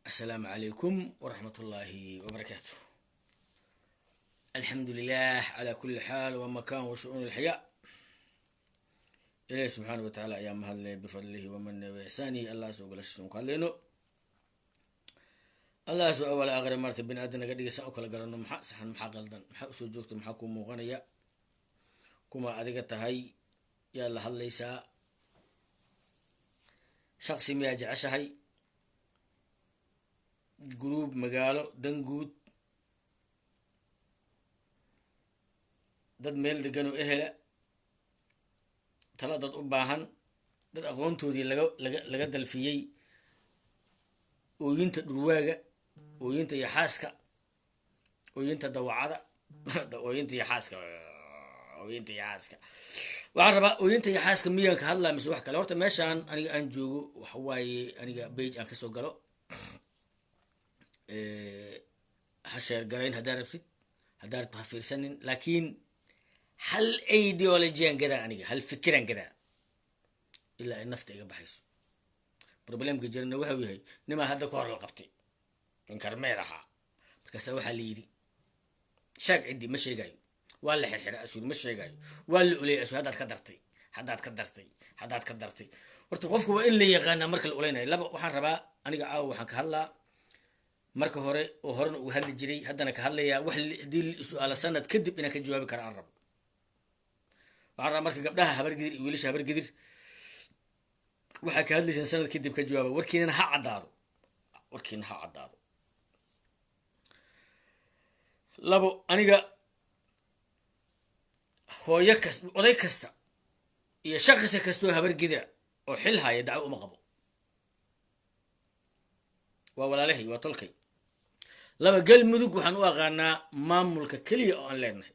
السلام عليكم ورحمة الله وبركاته. الحمد لله على كل حال ومكان وشؤون الحياة. إليه سبحانه وتعالى أيام هذا بفضله ومن وإحسانه. الله سوق الشيء قال لنا الله سوء أول آخر مرة بين أدنى قد يسأوك لقرن محا سحن محا قلدن محا سوجوكت محا كوم مغنيا كما أدقت هاي يا الله ليس شخص مياج عشهاي جروب مقالو دنجود dad meel degan oo ehela tala dad u baahan dad aqoontoodii laga dalfiyay ooyinta dhurwaaga ooyinta iyo xaaska ooyinta dawacada ooyinta iyo xaaska waxaan rabaa ooyinta iyo xaaska miyaan ka hadlaa mise wax kale horta meeshaan aniga aan joogo waxa waaye aniga page aan kasoo galo ha sheer garayn haddaa rabtid haddaa rabto ha fiirsanin laakiin hal ideolojiyan gadaa aniga hal fikiran gadaa ilaa ay nafta iga baxayso problemka jirana waxa uu yahay nimaa hadda ka hor la qabtay in karmeed ahaa markaasa waxaa la yidhi shaag ciddi ma sheegayo waa la xirxira asuur ma sheegayo waa la ulay asuur haddaad ka dartay horta qofku waa in la yaqaanaa marka la ulaynayo laba waxaan rabaa aniga caawa waxaan ka hadlaa marka hore oo horena uga hadli jiray haddana ka hadlayaa wax haddii su-aala sanad kadib inaan ka jawaabi kara aan rabo waxaan rabaa marka gabdhaha habargidir iyo wiilasha habargidir waxaa ka hadlaysaan sanad kadib ka jawaaba warkiinana ha caddaado labo aniga hooyo kasta oday kasta iyo shaqsi kastoo habargidira oo xil haya dacwo uma qabo waa walaalahay waa tolkay laba galmudug waxaan u aqaanaa maamulka keliya oo aan leenahay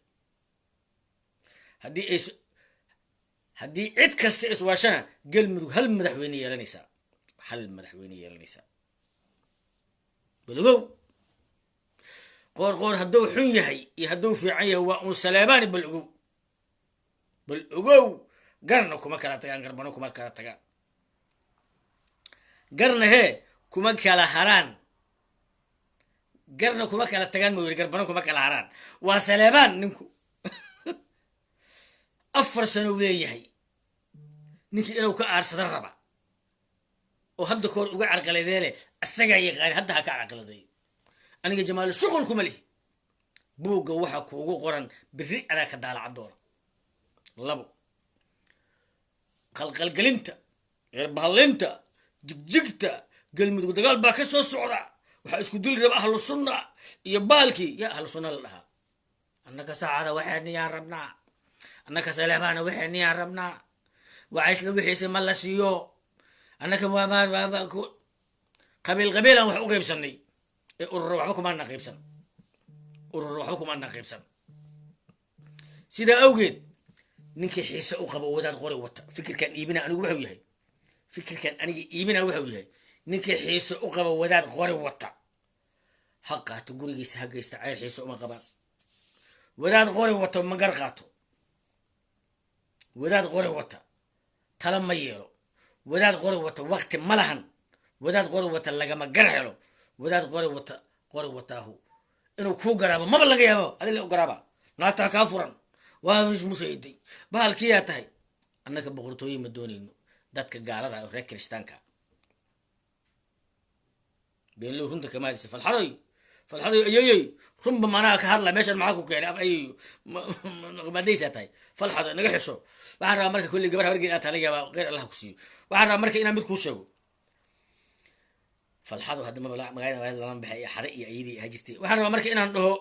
haddii cid kasta iswaashana galmudug hal madaxweyne yeelanaysaa bal ogow qoor hadduu xun yahay iyo hadduu fiican yahay waa uun saleebaani bal ogow garna kuma kala tagaan garbano kuma kala tagaan garna hee kuma kala haraan garna kuma kala tagaan ma yiri garbano kuma kala haraan waa saleebaan ninku 4 sano leeyahay ninkii inuu ka aarsada raba oo hadda koor uga carqaladeele asaga yaqaan hadda ha ka carqaladay aniga jamaal shughul kuma lihi buuga waxa kuugu qoran biri adaa ka daalaca doona labo qalqalgelinta eerbahalinta jigjigta galmudug dagaal baa ka soo socda waxa isku dil raba ahlu sunna iyo baalkii ya ahlu sunna la dhahaa annaka saacada waxaaniyaan rabnaa annaka salaamaana waxaaniyaan rabnaa وعيش لو وحيس ما لا سيو أنا كمان ما قبيل أنا وح أقيب سني الروح بكم أنا قيب سن سيدا أوجد نك حيس أقبل وداد قري وط فكر كان يبنا أنا وحوي فكر كان أنا يبنا وحوي نك حيس أقبل وداد قري وط حقه تقولي جيس حق يستعير حيس أما قبل وداد قري وط ما قرقاته وداد قري وط تلام ما يلو وداد قروة وقت ملهن وداد قروة لقى ما جرحله وداد قروة هو إنه كو قرابة ما بلغ يابا هذا اللي قرابة ناكتا كافرا ومش مسيدي بهالكياتهي أنك بغرطوي مدوني إنه داتك قالة وريك كريستانكا بين له هنتك ما يدسي فالحضي أيوي رمب مناك هلا ماشي معاكو كيعني أيوي ما ديساتهي فالحضي نجحشو waxaan rabaa marka kulli gabar habargeed aad talaga qeyr Allah ku siiyo waxaan rabaa marka inaan mid ku sheego falxadu hadda ma magaalada la baxay xare iyo ayidi hajirtay waxaan rabaa marka inaan dhaho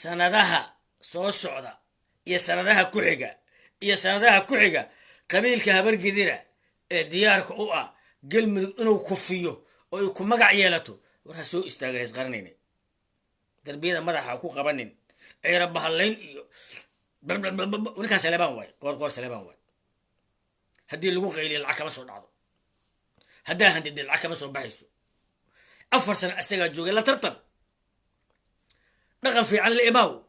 sanadaha soo socda iyo sanadaha ku xiga qabiilka habargeedira ee diyaarka u ah galmudug inuu kufiyo oo ay ku magac yeelato war ha soo istaaga hees qaranayna darbiyada madaxa ku qabanin ciira bahalayn iyo ونكان سلبان واي قور سلبان واي هدي اللي قيل العكا ما سو دعدو هدا هندي العكا ما سو بحيسو 4 سنه اسغا جوغي لا ترتن دقن في عن الاماو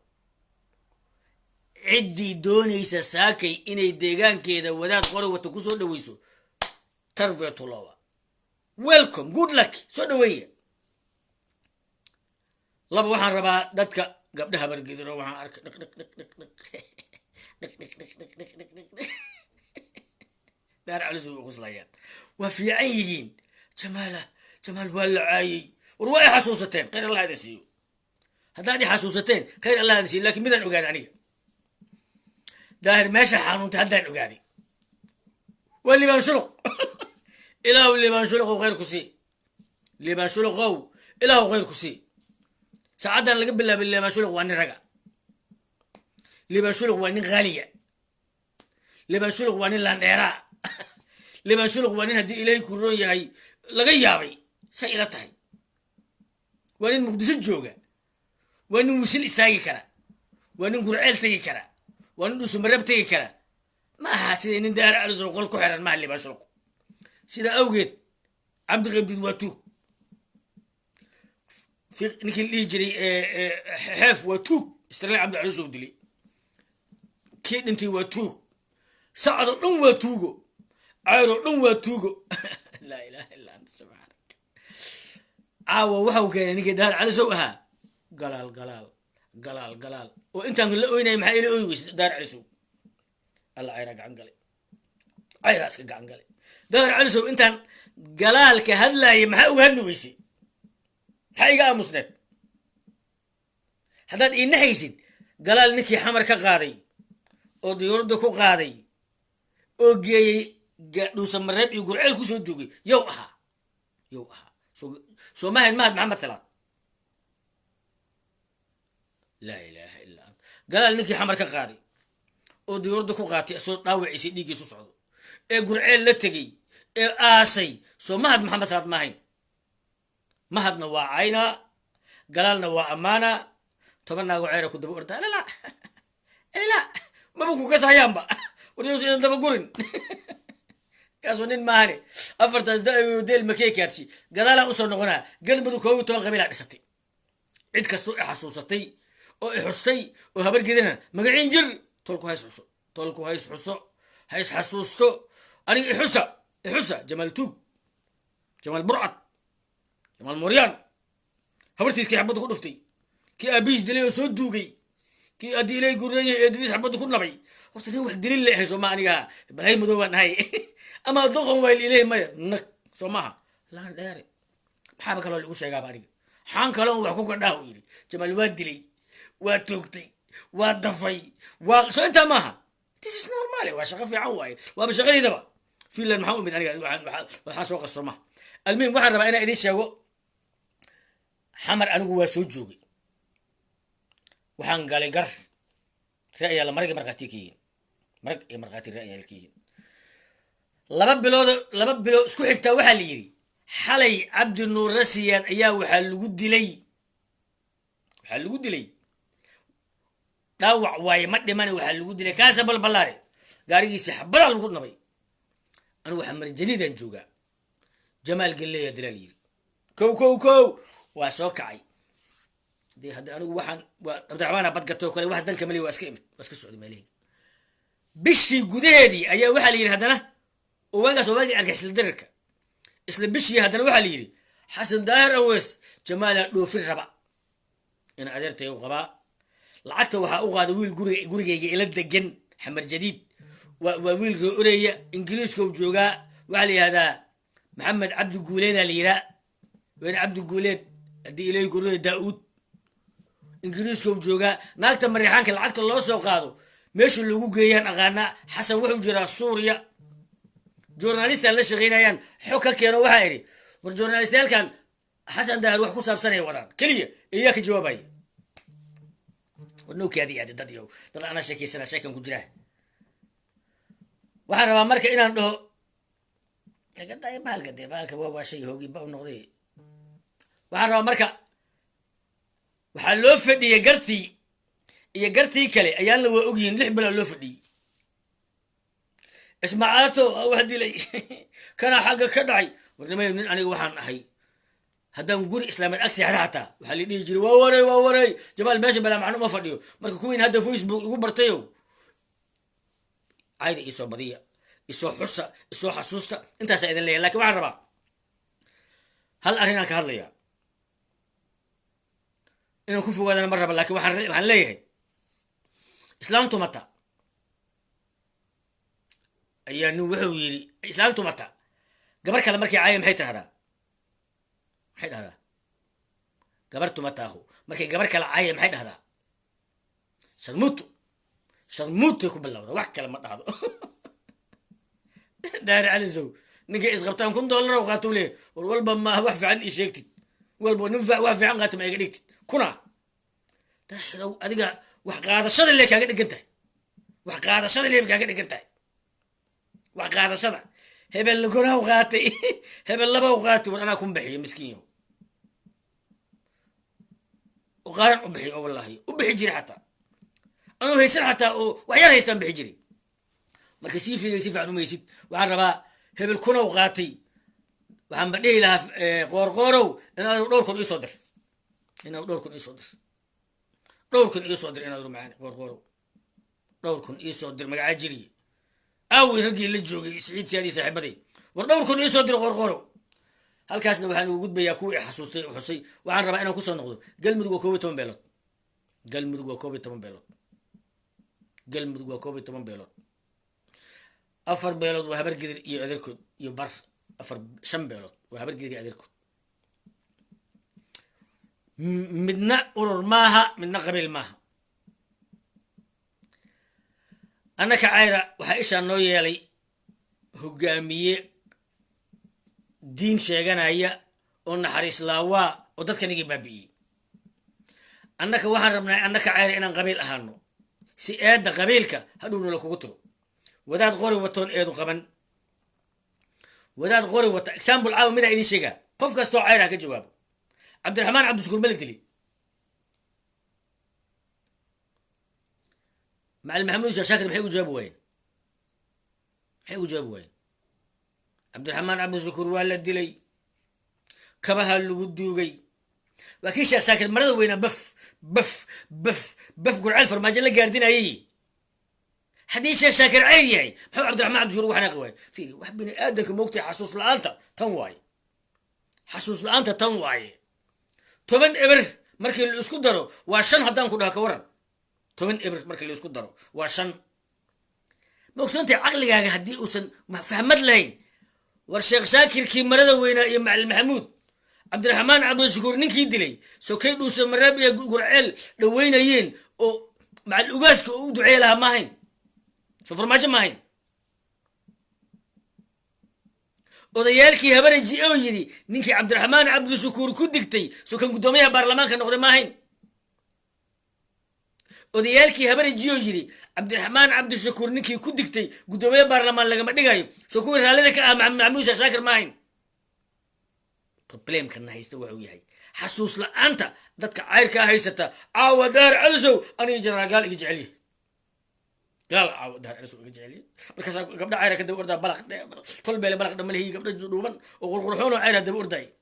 عدي دونيسا ساكي اني ديغانكيدا وداد قور وتا كسو دويسو ترفيتو لوا welcome good luck soo dhaweeya laba waxaan rabaa dadka gabdhaha bargidiro waxaan arkay daar calisay u qoslayaan waa fiican yihiin jamaal waa la caayay war waa xasuusateen khayr allah idin siiyo haddaad i xasuusateen khayr allah idin siiyo laakiin midaan ogaaday aniga daahir meesha xanuuntay haddaan ogaaday waa liibaan shuluq ilaahu liibaan shuluqow khayr ku sii liibaan shuluqow ilaahu khayr ku sii saacadan laga bilaabay liibaan shuluq waa nin raga liibaan shuluq waa nin qaaliya liibaan shuluq waa nin landheeraa liibaan shuluq waa nin haddii ilaahay ku roon yahay laga yaabay say ila tahay waa nin muqdisho jooga waa nin wisil istaagi kara waa nin gurceel tegi kara waa nin dhuusumarab tegi kara ma aha sida nin daar calisoo qol ku xiran maha liibaan shuluq sida awgeed cabdiqabdid waa tuug ninkii la dhihi jiray xeef waa tuug istirlay cabdi calisoo dilay kii dhintay waa tuug sacad oo dhan waa tuugo cayr oo dhan waa tuugo laa ilaaha illa anta subxaanak caawa waxau keenay ninkii daar calisow ahaa galaal oo intaan la oynaya maxaa ila oy weysa daar calisow alla cayraa gacan galay cayraa iska gacan galay daar calisow intaan galaalka hadlaaya maxaa uga hadli weysay maxaa iga aamusneed haddaad iinaxaysid galaal ninkii xamar ka qaaday oo diyuuradda ku qaaday oo geeyey dhuusamareeb iyo gurceel kusoo duugay yow ahaa soo mahayn mahad maxamed salaad laa ilaaha illa anta galaal ninkii xamar ka qaaday oo diyuuradda ku qaatay soo dhaawaciisay dhiiggiisu socdo ee gurceel la tegey ee aasay soo mahad maxamed salaad maahayn mahadna waa cayna galaalna waa ammaana 10 naago ceera ku daba ordaa la maba ku kasayaanba wariyos idan daba gurin kaas nin maahane afartaas daayo deel makeekaadsi gadaalaan usoo noqonaa galmadu 12 qabiilaa dhisatay cid kastoo i xasuusatay oo i xustay oo habar gedana magaciin jir tolku hays xuso hays xasuusto aniga i xusa jamaal tuug jamaal burcad jamaal moryaan habartiiskii xabadda ku dhuftay kii aabihiis dilay oo soo duugay kii haddii ilay gurreeyay eedadiis xabadda ku nabay horta nin wax dilin leehay soo ma aniga balay madow baan ahay ama doqon wayl ilay maya nag soo maaha laan dheere maxaaba kaloo lagu sheegaaba aniga xaan kaloo wax ku kadhaa u yidhi jamaal waa dilay waa toogtay waa dafay waa soo intaa maaha this is normal waa shaqo fiican waaye waaba shaqadeydaba fiinland maxaa u imid aniga waxaan soo qaso maaha almuhim waxaan rabaa inaan idiin sheego xamar anigu waa soo joogay waxaan galay gar ra'yaala marag iyo markhaati ka yihiin marag iyo markhaati ra'yaal ka yihiin laba bilood isku xigtaa waxaa la yidhi xalay cabdi nuur rasiyan ayaa waxaa lagu dilay dhaawac waaye ma dhimane waxaa lagu dilay kaasa balbalaare gaarigiisii xabadaa lagu nabay anigu xamar jadiidaan joogaa jamaal galleeya dilaal yidhi kow waa soo kacay dee hadda anigu waxaan waa cabdiraxmaan badgatoo kale waxaas danka maliya waa iska socday meelaheyga bishii gudaheedii ayaa waxaa la yidhi haddana oo waagaas oo waagii argixisla darirka isla bishii haddana waxaa la yidhi xasan daahir awees jamaalaa dhoofin raba in adeertay u qabaa lacagta waxaa u qaada wiil gurigayga ila degan xamar jadiid waa wiil roo oraya ingiriiska u joogaa waxaa la yihahdaa maxamed cabdi guuleedaa la yihaa weyne cabdi guuleed haddii ilay guraya daa-uud ingiriiska u joogaa naagta mariixaanka lacagta loo soo qaado meesha loogu geeyaan aqaanaa xasan wuxuu jiraa suuriya journalistan la shaqaynayaan xog ka keeno waxaa idhi war journalistayaalkan xasan daahir wax ku saabsanaya wadaan keliya iyaa ka jawaabaya warnowkaadi aadi dad anaa sheekaysana sheekan ku jiraa waxaan rabaa marka inaan dhaho bahalka waa shay hoogi ba u noqday waxaan rabaa marka waxaa loo fadhiyey gartii iyo gartii kale ayaanla waa ogyihiin 6 bilood loo fadhiyey ismacaato wax dilay kana xagga ka dhacay warnimay nin aniga waxaan ahay haddaan guri islaameed ag seexda xataa waxaa la dhihi jiray waa waray jamaal meesha balaa macno uma fadhiyo marka kuwiin hadda facebook igu bartayo cayda isoo badiya isoo xusa isoo xasuusta intaasaa idin leeyahay lakiin waxaan rabaa هل أريناك هذا يا إنه كفوا هذا مرة لكن وحن ليه إسلامته متى أي نوحو يري إسلامته متى قبرك لما مركي عايم حيت هذا حيت هذا قبرته متى هو مركي قبرك العايم حيت هذا شرموت يكون بالله وحكي لما هذا داير على الزو نجي إسقطتهم كم دولار وقاتوا لي والبا ما وقف عن إشيكت والبا نفع وقف عن قاتم يقديك كنا تحلو أديك وحقاد الصدر اللي كان قد قلته وحقاد الصدر اللي كان قد قلته وحقاد الصدر هبل اللي كنا وقاتي هبل لبا وقاتي وأنا أكون بحي مسكين وقارن أبحي والله أبحي جري حتى أنا هيسر حتى وعيال هيستن بحجري marka si fiican uma yeesid waxaan rabaa hebel kuna u qaatay waxaan badhii lahaa qoorqoorow inaad dhowrkon ii soo dir inaad dhowrkon ii soo dir inaad rumaan qoorqoorow dhowrkon ii soo dir magaca jiri awi ragii la joogay Saciid Siyaadi saaxiibaday war dhowrkon ii soo dir qoorqoorow halkaasna waxaan ugu gudbayaa kuwii xasuustay u xusay waxaan rabaa inaan ku soo noqdo galmudug waa 12 beelood galmudug waa 12 beelood galmudug waa 12 beelood أفر بيلود وهبر قدر يأذركود يبر أفر شم بيلود وهبر قدر يأذركود مدنا أورر ماها مدنا قبل ماها أنا كعيرة وحايشة نوية لي هجامية دين شيغانا هي أن حريص لاوا ودت كان يجي بابي أنا كواحد ربنا أنا كعيرة إن قبيل أهانو سياد قبيلك هدون لك قتلو wadaad qori watoon eedu qaban wadaad qori wata example caaw mid ay idin sheega qof kasto cayra ka jawaabo Cabdiraxmaan Cabdishakuur Malik dili maal Maxamuud Shaakir maxay u jawaab wayn Cabdiraxmaan Cabdishakuur waa la dilay kabaha lagu duugay waa kii Sheekh Shaakir marada weyna baf gurceel farmaajo la gaardinayay حديث شيخ شاكر عيني محمد عبد الرحمن عبد الشكور وحنا قوي فيني واحد بني ادم موقتي حسوس لانتا تنواي حسوس لانتا تنواي توبن ابر مركي اللي اسكو دارو واشن هدان كو كورن توبن ابر مركي اللي اسكو دارو واشن موقسنتي عقليغا هدي اوسن ما فهمد لين ور شيخ شاكر كي مرده وينا يا معلم محمود عبد الرحمن عبد الشكور نينكي دلي سو كي دوس مرابي قرعيل دوينيين او مع الاوغاسك او دعي لها ماهين شوف فرماجة ماهين odayaalkii habareji oo yiri ninkii Cabdiraxmaan Cabdishakuur ku digtay soo kan gudoomiyaha baarlamaanka noqday maahayn odayaalkii habareji oo yiri Cabdiraxmaan Cabdishakuur ninkii ku digtay gudoomiyaha baarlamaan laga ma dhigayo soo kuwii raalida ka ah Maxamuud Shaakir maahayn problem kan haysta wuxuu yahay xasuus la'aanta dadka cayrka haysata aawadaar calisow ani jaraagal iga jeceliye قال عاود هذا سوق جعلي مركز قبل عيرة كده وردا بلق طول بالي بلق دم اللي هي قبل جدوبا وقرحونه عيرة ده ورداي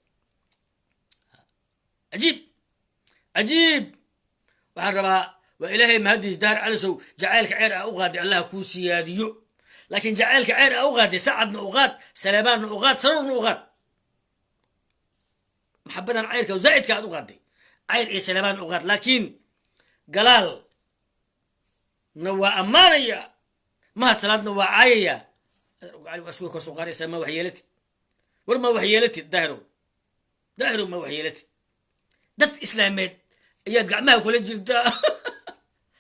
عجيب وعربا وإلهي مهدي دار على سو جعلك عيرة أوغادي الله كوسياديو لكن جعلك عيرة أوغادي سعد أوغاد سليمان أوغاد سرور أوغاد محبة عيرك وزائد كاد أوغادي عير إيه سليمان أوغاد لكن قلال نوا أمانية ما ثلاث نوا عاية قالوا أسوق وسوقاري سما وحيلتي ورما وحيلتي داهروا ما وحيلتي دت إسلامات ياد قعمها كل جلدا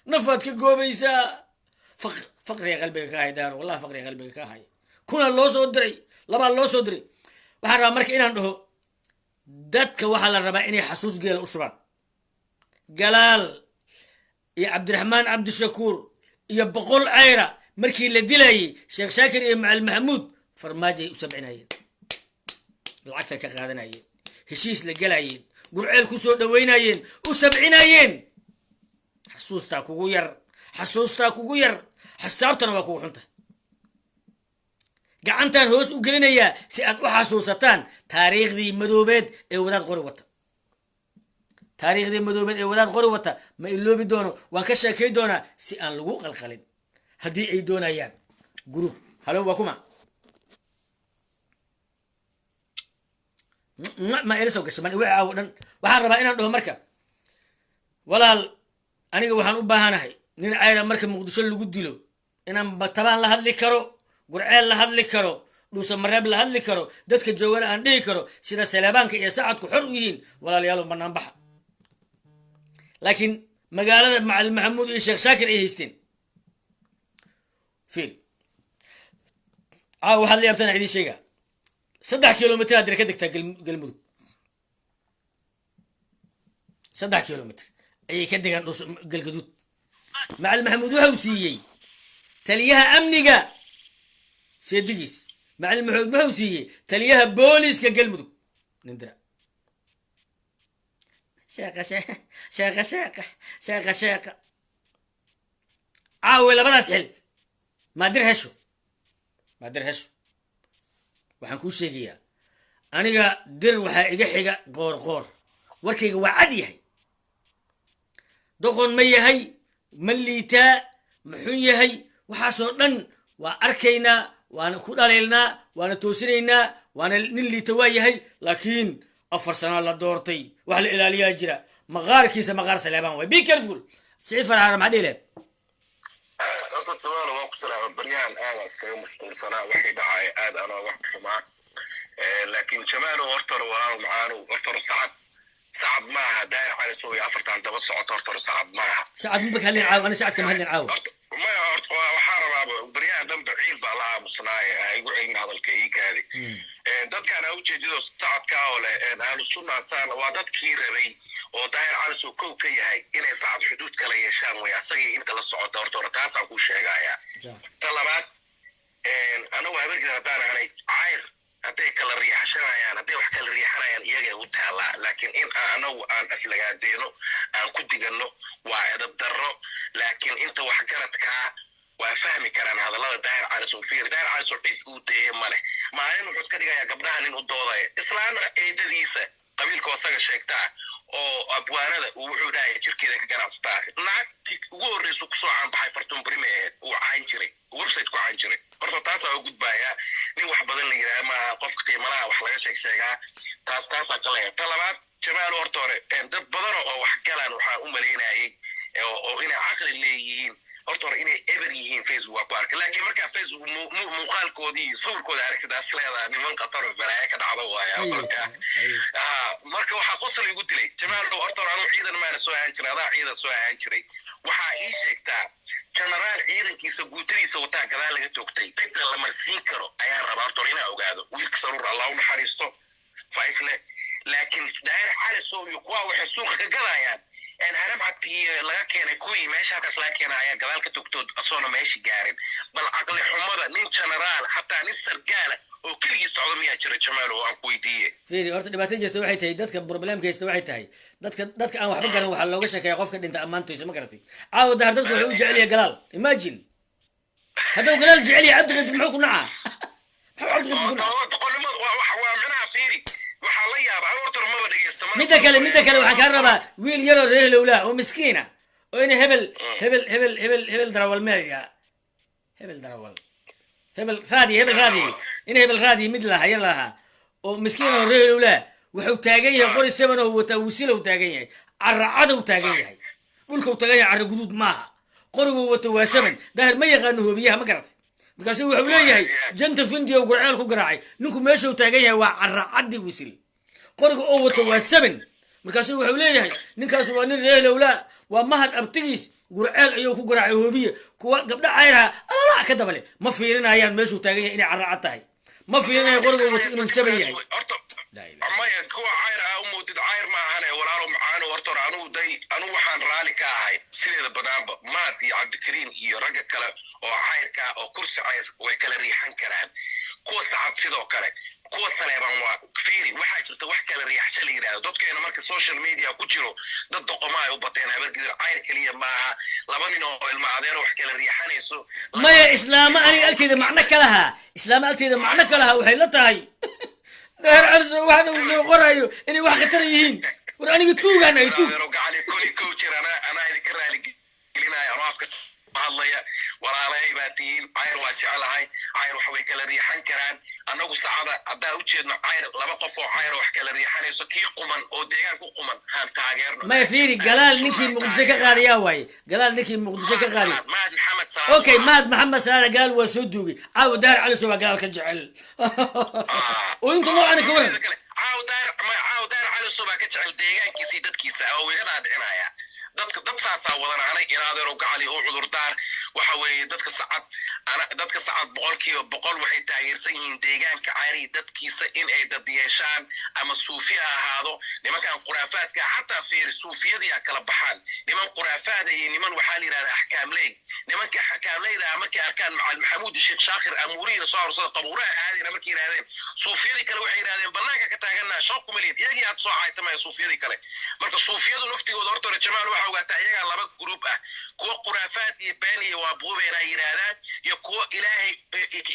نفت كقوميسا فقر يا قلبي كاهي دار والله فقر يا قلبي كاهي كنا الله صدري لبا الله صدري وحنا مرك إن عنده دتك وحلا الربا إني حسوس جيل أشرب جلال يا عبد الرحمن عبد الشكور يا بقول عيرة مركي اللي دلي شيخ شاكر يا مع المحمود فرماجي وسبعينايين العكس كقادنايين هشيس لقلايين قرعيل كسو دوينايين وسبعينايين حسوستاك وغير حسابتنا وكو حنته قعنتان هوس وقلنايا سياد وحسوستان تاريخ دي مدوبيد ايوداد غربت تاريخ دي مدوبين اي وداد قري وتا ما إلوبي دونو وان كشاكي دونا سي ان لغو قلقلين هدي اي دونايان جروب هلو وكما ما إلى سوق الشمال وعاودن وحرب إن عنده مركب ولا أنا وحن أباهنا هاي نين عائلة مركب مقدسة اللي قديله إن طبعا لهذا اللي كرو قرعان لهذا اللي كرو لوس مراب لهذا اللي كرو دتك الجوال عندي كرو سيدا سلابانك يا ساعدك حريين ولا ليالو من نبح لكن مقالة مع المحمود الشيخ شاكر إيه يستين فيل واحد اللي يبتنع عيدي شيء 6 كيلومتر أدري كدك تقلمدو 6 كيلومتر أي كدك قلقدود مع المحمود وهوسيي تليها أمنيقا سيدقيس مع المحمود وهوسيي تليها بوليس كقلمدو نندرا شاقة شاقة شاقة شاقة شاقة شاقة ولا بلا سحل ما أدري هشو ما أدري هشو waxaan ku sheegayaa aniga dir waxa iga xiga qoor warkayga waa cad yahay doqon ma yahay ma liitaa muxuu yahay waxaasoo dhan waa arkaynaa waana ku dhaleelnaa waana toosinaynaa waana nin liita waa yahay laakiin 4 sano la doortay wax la ilaaliyaa jira maqaarkiisa maqaar salaabaan way be careful Saciid Farxaan ma dhiileed طبعا وقت سلام بريان أنا أسكر مشكلة سنة واحدة عاد أنا وقت معه لكن جمال ورطر وراء معانو ورطر صعب معها داير على سوي عفرت عند بس ورطر صعب معها سعد مو بك هل نعاو أنا سعد كم هل نعاو ما يعرف وحارب بريان دم بعيد بالله مصناعي يقول إن هذا الكيك هذه ده كان أوجه جدو سعد كاوله أهل السنة سنة وعدد كيري oo daayir cali soo kow ka yahay inay saacad xuduud kala yeeshaan way asagii inta la socoto horta taas aan ku sheegayaa talabaad anagu habeenkii hadaan ahay cayr haday kala riixashanayaan haday wax kala riixanayaan iyaga u taala laakiin in anagu aan aslagaadeeno aan ku digano waa edab darro laakiin inta wax garadka waa fahmi karaan hadallada daayir cali soo fiir daayir cali soo cid uu deeyay male maalin wuxuu iska dhigayaa gabdhaha nin u doodaya islaana eedadiisa qabiilka wasaga sheegtaa oo abwaanada wuxuu dhahay jirkeeda ka ganacstaa naagti ugu horeyso ku soo caan baxay fartuun brime uu caan jiray website ku caan jiray horta taas oo gudbaya nin wax badan la yiraahdo ma qofka qiimaha wax laga sheegaa taas kale talabaad jamaal horta hore dad badan oo wax galaan waxa u maleynayay oo inay aqli leeyihiin horta hore inay ever yihiin Facebook ku arkay laakiin marka Facebook muuqaalkoodii sawirkooda aragtidaas leedahay niman qatar baraaya ka dhacdo waaya marka waxa qosol igu dilay jamaal horta hore anu ciidan ma soo aan jiray adaa ciidan soo aan jiray waxa ii sheegtaa generaal ciidankiisa guutadiisa wataa gadaal laga toogtay dadka la marsiin karo ayaa rabaa horta inaa ogaado wiilka saruur Allah u naxariisto faifle laakiin daayir xal soo iyo kuwa waxa suuqa ka gadayaan أنا هرب عتي لكن كوي ماشي هذا لكن أنا قبل كتبت أصلا ماشي قارن بل عقل حمرة نين جنرال حتى نصر قالة وكل يستعمل مياه جرى جماله وأقوي دي. فيدي أرتدي دبعتين جت واحد هاي دتك بروبلم كيس واحد هاي دتك أنا واحد قالوا وحلا وجهك كي يقف كده أنت أمانته يسمى كرتي عاود ده دتك هو جعلي قلال imagine هذا قلال جعلي عبد غد معكم نعم عبد غد تقول ما ومنها فيري متى كلام وحكى ربا ويل يرى الرجل ولا ومسكينة وإنه هبل درول ماذا هبل درول هبل غادي إنه هبل غادي مثلها يلاها ومسكينة الرجل ولا وحو تاجيه قري السمنة وتوسيله وتاجيه عرعده وتاجيه قولكوا تاجيه على جدود معها قربوا وتواسمن ده ما يغنوا بيها ما قرأت بقاسي وحوليه جنت فندي وقرعالك وقرعي نكم ماشوا تاجيه وعرعده وسيل قرق أوته وسبن مركزه وحوليه نكاس وانين رجال ولا ومهد أبتجيس قرعال أيوه قرع يهوبية كوا قبل عيرها الله لا كذا بله ما فينا أيام ماشوا تاجيه إني عرعتها ما فينا قرق أوته من سبعين ما يكوا عير أو مودد عير ما أنا ولا رو معانا ورطر عنو داي أنا وحن رالك هاي سيد البناب ما دي عبد الكريم يرجع كلا أو عير كا أو كرسي عير ويكلا ريحان كلام كوا ساعات سيدو كلا kuwa saleeban waa fiiri waxa jirta wax kala riixsha leeyahay dadkeena marka social media ku jiro dad doqomaa u bateen habarkiisa ayr kaliya maaha laba nin oo ilma adeer wax kala riixanayso maya islaam ani alteeda macna kalaha islaam alteeda macna kalaha waxay la tahay dheer arso waxna uu soo qorayo inay wax khatar yihiin war aniga tuugan ay tuug gaali kuli ku jirana ana idin raali gelinaya raafka hadlaya walaalay baa tihiin cayr waa jeclahay cayr wax way kala riixan karaan annagu saacada haddaan u jeedno cayr laba qof oo cayr wax kala riixanayso kii quman oo deegaan ku quman haan taageerno ما يفيري قلال نكي مقدسة كقاضي يا واي قلال نكي مقدسة كقاضي ماد محمد صلاح اوكي ماد محمد صلاح قال وسودوقي عاود دار على سوا قال كجعل وانت مو انا كورن عاود دار على سوا كجعل deegaankiisii dadkiisa oo weerada dhicinaya dad saasaa wadanaanay inaadeer oo gacali oo cudur daar waxa weeye dadka sacad boqolkiiba boqol waxay taageersan yihiin deegaanka caari dadkiisa in ay dad yeeshaan ama suufi ha ahaado nimankan quraafaadka xataa fiir suufiyadii kala baxaan niman quraafaad iyo niman waxaa la yiraahdaa axkaamley nimanka axkaamleyda markay arkaan macal maxamuud sheekh shaakir amuuriina soo horsada qabuuraha aadina markay yiraahdeen suufiyadii kale waxay yiraahdeen banaanka ka taaganaa shaqo maliyad iyagii aad soo caaytamay suufiyadii kale marka suufiyadu naftigooda horta jamaal waxa ogaataa iyaga laba group ah kuwa quraafaad iyo been iyo waa buubeena yiraahdaan iyo kuwa ilaahay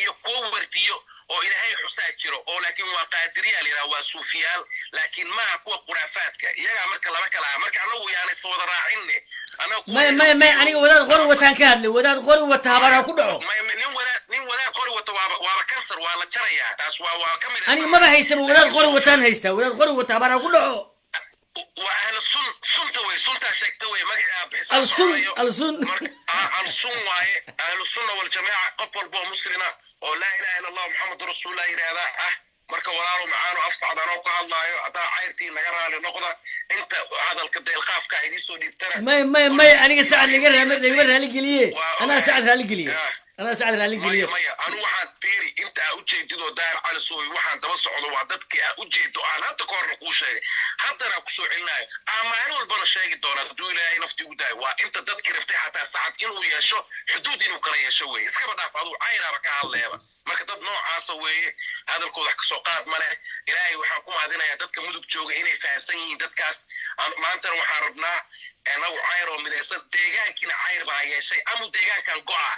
iyo kuwa wardiyo oo ilaahay xusaa jiro oo laakiin waa qaadiriyaal ila waa suufiyaal laakiin ma kuwa quraafaadka iyaga marka laba kala marka anagu yaanay soo wada raacinne ما aniga wadaad qori wataan ka hadlay wadaad qori wata habara ku dhaco nin wadaad qori wata waa kansar waa la jarayaa taas waa kamid aniga ma haysta wadaad qori wataan haysta wadaad qori wata habara ku dhaco وأهل السنة وسنة شكتوي مجد السن واي أهل السنة والجماعة قفل بو مسلمة ولا إله إلا الله محمد رسول الله إلى هذا marka walaalo macaano afsacad anoo ka hadlaayo hadaa cayrtii naga raali noqda inta hadalka deelqaafka idin soo dhiibtana may aniga sacad laga raali geliye anaa sacad raali geliye maya anu waxaan fiiri inta aa ujeedidoo daar cali sooy waxaan daba socdo waa dadkii aa ujeedo aan hadda ka horna kuu sheegay haddana kusoo celinayo maalin walbana sheegi doona hadduu ilaahay nafti ugu daayo waa inta dadkii rabtay xataa sacad inuu yeesho xuduud inuu kala yeesho weye iskaba dhaaf aduu cayraaba ka hadleeba marka dad noocaasa weeye hadalkooda wax kasoo qaad ma leh ilaahay waxaan ku mahadinayaa dadka mudug jooga inay fahamsan yihiin dadkaas maantana waxaan rabnaa anagu cayr oo midaysan deegaankiina cayr baa yeeshay amu deegaankan go'a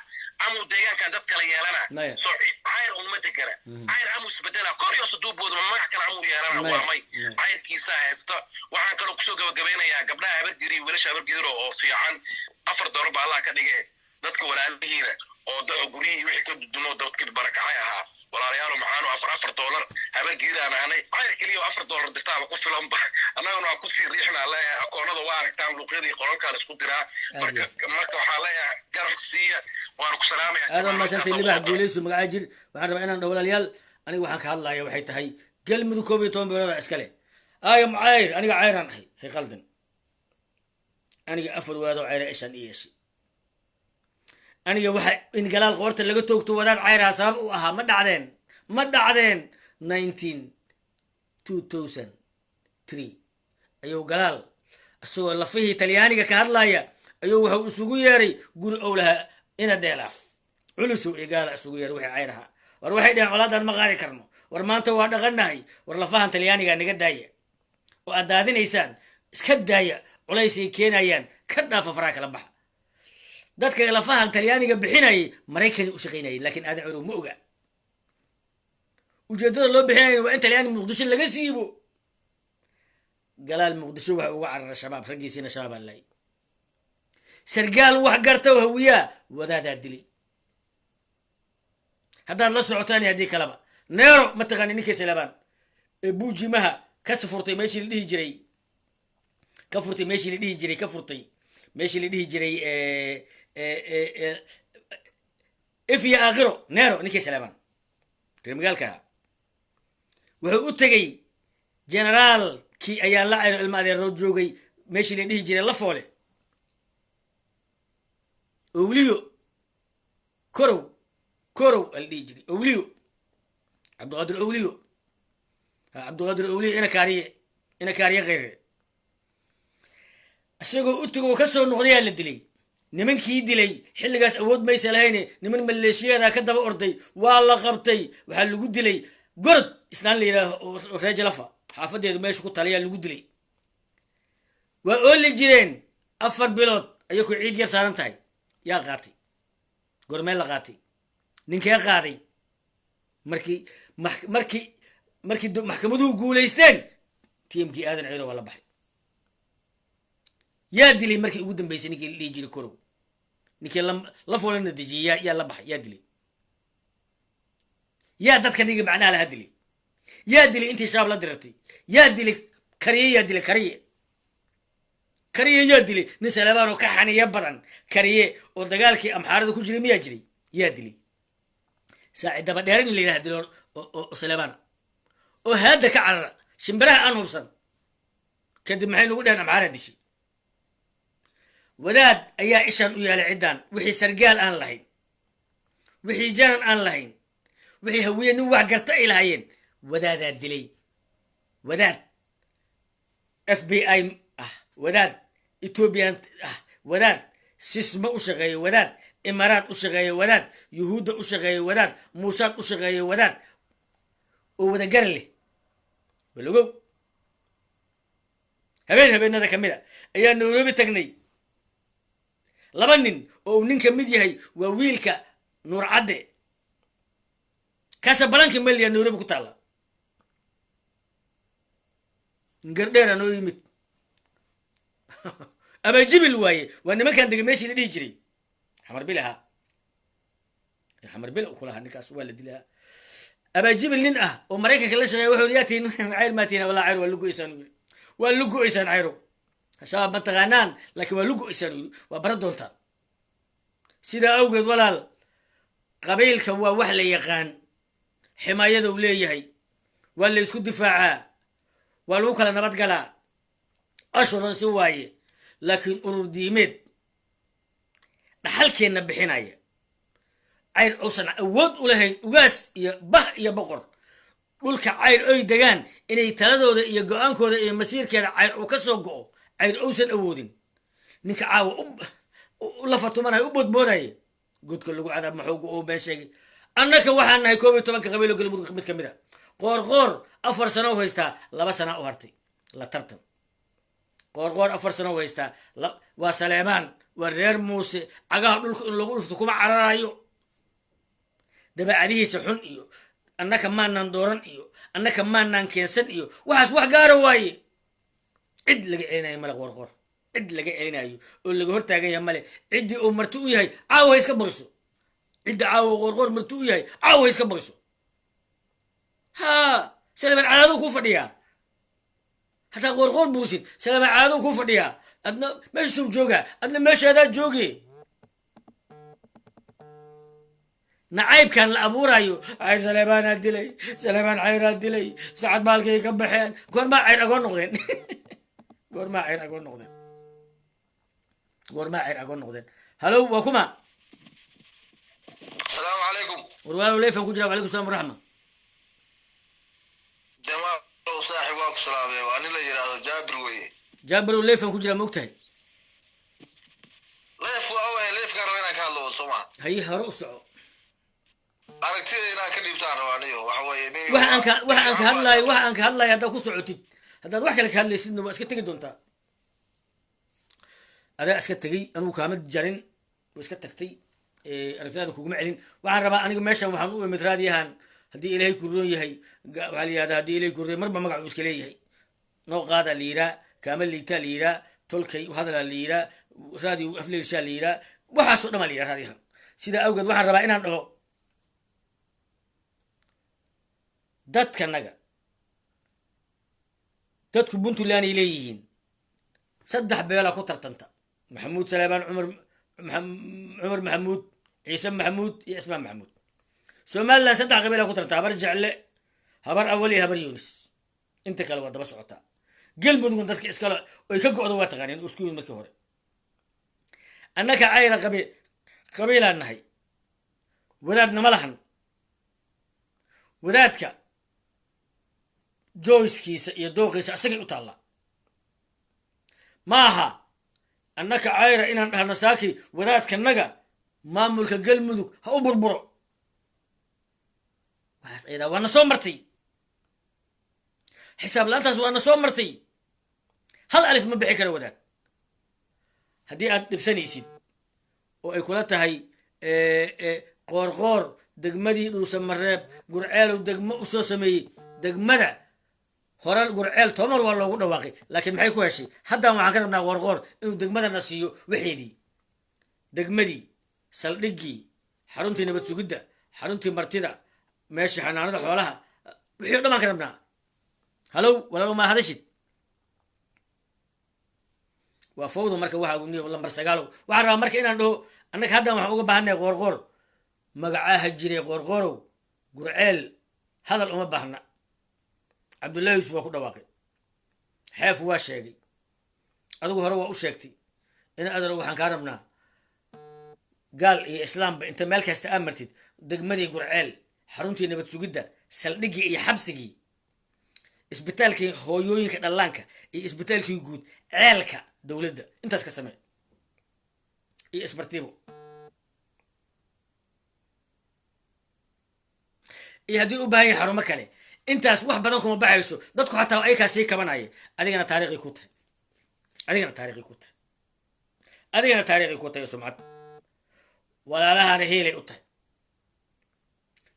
amu deegaankan dad kala yeelana soo cayr uma degana cayr amu isbedela kor iyo saduubooda magac kale amu yeelana waa may cayrkiisa haysta waxaan kaloo kusoo gabagabeynayaa gabdhaha habargiri wiilasha habargiri oo fiican $4 baa allah ka dhigay dadka walaalihiina oo guriyihii wixii ka dudumo dadkii barakacay ahaa walaalayaal maxaanu $4 habargiidaan aanay cayr kaliya $4 dirtaaba ku filan ba annaguna waa kusii riixnaa leeyahay akoonada waa aragtaan luuqyadii qolalkaan isku diraa marka waxaa leeyahay garab siiya waan ku salaamaya aadaan maasantay libax guuleyso magaca jir waxaan rabaa inaan dhaho walaalayaal aniga waxaan ka hadlaya waxay tahay galmudug 12 beelood iskale aayo cayr aniga cayraan ahay hay qaldan aniga afar waado cayr ishan iyeeshi aniga waxa in galaal qoorta laga toogto wadaan cayraha sabab u ahaa ma dhacdeen 2003 ayuu galaal asagoo lafihii talyaaniga ka hadlaya ayuu wuxuu isugu yeeray guri owlaha ina deelaaf culusow ee gaala isugu yeeray waxay cayraha war waxay dhaheen colaadan ma qaadi karno war maanta waa dhaqanahay war lafahan talyaaniga naga daaya oo aad daadinaysaan iska daaya culaysay keenayaan ka dhaafa faraha kala baxa dadka lafahan talyaaniga bixinayay maraykani u shaqaynayay laakiin aadan curu ma oga ujeedada loo bixinayay waa in talyaani muqdisho laga siibo galaal muqdisho waxa uga carara shabaab raggiisiina shabaab aan laayay sargaal wax garta oo hawiyaa wadaadaa dilay haddaad la socotaan haddii kaleba neero ma taqaani ninkii salabaan ee buujimaha ka furtay meeshii la dhihi jiray meeshii la dhihi jiray ifya aakhiro neero ninkii salabaan reer magaalka wuxuu u tegey generaalkii ayaa la cayno ilma adeeroo joogay meeshii la dhihi jiray la foole owliyo korow ala dhihi jiray owliyo cabdiqaadir owliyo ina kaariye kheyre isagoo u tego ka soo noqdayaa la dilay nimankii dilay xilligaas awood maysa lahayne niman maleeshiyaada ka daba orday waa la qabtay waxaa lagu dilay gorod islaan la yidhaaho oo reejalafa xaafadeedu meesha ku talayaa lagu dilay waa ooli jireen 4 bilood ayay ku ciid yar saaran tahay yaa qaatay gormeel la qaatay ninkee qaaday markii maxkamaduhu guulaysteen tiimkii aadan ceyro waa la baxay yaa dilay markii ugu dambeysay ninkii la dhihi jiray korow ninkii la foolana dejiyey yaa la baxay yaa dilay yaa dadka niga macnaha laha dilay yaa dilay intii shabaab la dirirtay yaa dilay kariye yaa dilay kariye yaa dilay nin Saleebaan oo ka xaniya badan kariye oo dagaalkii amxaarada ku jiray miyaa jiray yaa dilay saacid daba dheerin la yiraahdo dilo oo Saleebaan oo hada ka carara shimbiraha aan hubsan kadib maxay lagu dhahan amxaarada dishi wadaad ayaa ishan u yaalay ciidan wixii sargaal aan lahayn wixii jaran aan lahayn wixii hawiye nin wax garta ay lahaayeen wadaadaa dilay wadaad FBI wadaad Ethiopian wadaad sisma u shaqeeyay wadaad Imaaraat u shaqeeyay wadaad Yuhuudda u shaqeeyay wadaad Muusaad u shaqeeyay wadaad oo wada gar leh balogow habeenada kamida ayaa Nairobi tagnay laba nin oo ninka mid yahay waa wiilka Nuur Cadde Casablanca meel Nairobi ku taala ngardheera noo yimid aba jibil waaye waa nimankan dega meeshii la dhihi jiray xamar bil kulaha ninkaas waa la dilaa aba jibil nin ah oo Mareykanka la shaqeeyo wuxuu yaatiin cayr maatiin wala cayr waa lugu aysan cayro shabaab mataqaanaan laakiin waa lugu aysan waa bara doonta sida awgeed walaal qabiilka waa wax la yaqaan ximaayada uu leeyahay waa la isku difaacaa waa lagu kala nabad galaa ashran si waaye laakiin urur diimeed dhaxalkeena bixinaya cayr uusan awood u lahayn ugaas iyo bah iyo boqor dhulka cayr ay degaan inay taladooda iyo go'aankooda iyo masiirkeeda cayr uu ka soo go'o cayr uusan awoodin ninka caawa u la fatumanaya u boodboodaya godka lagu cadaab maxuuga oo been sheegay annaka waxaan nahay 12 qabiilo galmudug mid ka mid ah qoor 4 sano u haystaa 2 sano u hartay la tartan qoor 4 sano u haystaa waa Saleebaan waa reer Muuse cagaha dhulka in lagu dhufto kuma cararayo dabaacadihiisa xun iyo annaka maanan dooran iyo annaka maanan keensan iyo waxaas wax gaar waaye cid laga celinayo mala qoor cid laga celinayo oo laga hortaagan yahay male cidii uu marti u yahay caawa iska bariso cidda caawa qoor marti u yahay caawa iska bariso ha Saleebaan caado ku fadhiya hatta qoor buusid Saleebaan caado ku fadhiya adna meesha jooga adna meeshaada joogi nacaybkan la abuurayo ay Saleebaan dilay Saleebaan cayr dilay saacad baalkay ka baxeen goorma cayr agoon noqdeen halo waa kuma assalaamu calaykum warwaalu leefan ku jira wa alaykum salaam warahma jamaa saaxiib waa ku salaamay waa nin la yiraahdo Jaabir leefan ku jira moogtahay leefka raba inaan ka hadlo Soomaa hay hore u soco aragtida inaan ka dhibtaan rabaaniyo waxa weeye waxaan ka hadlayo haddaad ku socotid haddaad wax kale ka hadlaysidna waa iska tegi doontaa adaa iska tegey anugu kaama jarin waa iska tagtay aragtidaada kuguma celin waxaan rabaa aniga meeshan waxaan u imid raadiyahan haddii ilaahay ku roon yahay waxaa la yihahdaa haddii ilaahay ku roon marba magac uu iska leeyahay noo qaadaa la yiraa kaama liitaa la yiraa tolkay hadalaa la yiraa raadiyo afleershaa la yiraa waxaasoo dhan baa la yiraa raadiyahan sidaa awgeed waxaan rabaa inaan dhaho dadkanaga dadku Puntland ay leeyihiin 3 beela ku tartanta Maxamuud Saleebaan Umar Maxamuud Ciise Maxamuud iyo Ismaan Maxamuud Somaliland 3 qabiil ku tartanta habar jecle habar awali habar Yunis inta kale waa daba socota galmudug dadka iskala oo ka go'do waa taqaaneen oo isku markii hore annaka ayra qabiilaan nahay wadaadna ma lahan wadaadka joyskiisa iyo dooqiisa asagay u taalla maaha annaka cayra inaan dhahno saaki wadaadkanaga maamulka galmudug ha u burburo waxaas ayada waana soo martay xisaab laantaas waana soo martay hal alif ma bixi karo wadaad haddii aad dhibsanaysid oo ay kula tahay qoor degmadii dhuusamareeb gurceelu degmo u soo sameeyey degmada hore gurceel tomar waa loogu dhawaaqay laakiin maxay ku heshay haddaan waxaan ka rabnaa qoor inuu degmadana siiyo wixeedii degmadii saldhiggii xaruntii nabad sugidda xaruntii martida meeshii xanaanada xoolaha wixii o dhan baan ka rabnaa halow walaalow maa hadashid waa fawdo marka waxaa lambar sagaalow waxaan rabaa marka inaan dhaho annaga haddan waxaan uga baahannahay qoorqoor magacaaha jiray qoorqoorow gurceel hadal uma baahna cabdullahi yuusuf waa ku dhawaaqay xeef waa sheegay adigu hore waa u sheegtay in adaro waxaan kaa rabnaa gaal iyo islaamba inta meel kasta aa martid degmadii gurceel xaruntii nabad sugidda saldhiggii iyo xabsigii isbitaalkii hooyooyinka dhallaanka iyo isbitaalkii guud ceelka dowladda intaas ka samee iyo isbartiibo iyo haddii u baahan yahay xarumo kale intaas wax badan kuma baxayso dadku xataa ayakaa sii kabanaya adigana taariikhii ku tahay adigana taariikhii ku tahay adigana taariikhii ku tahay sumcad walaalahana hiilay u tahay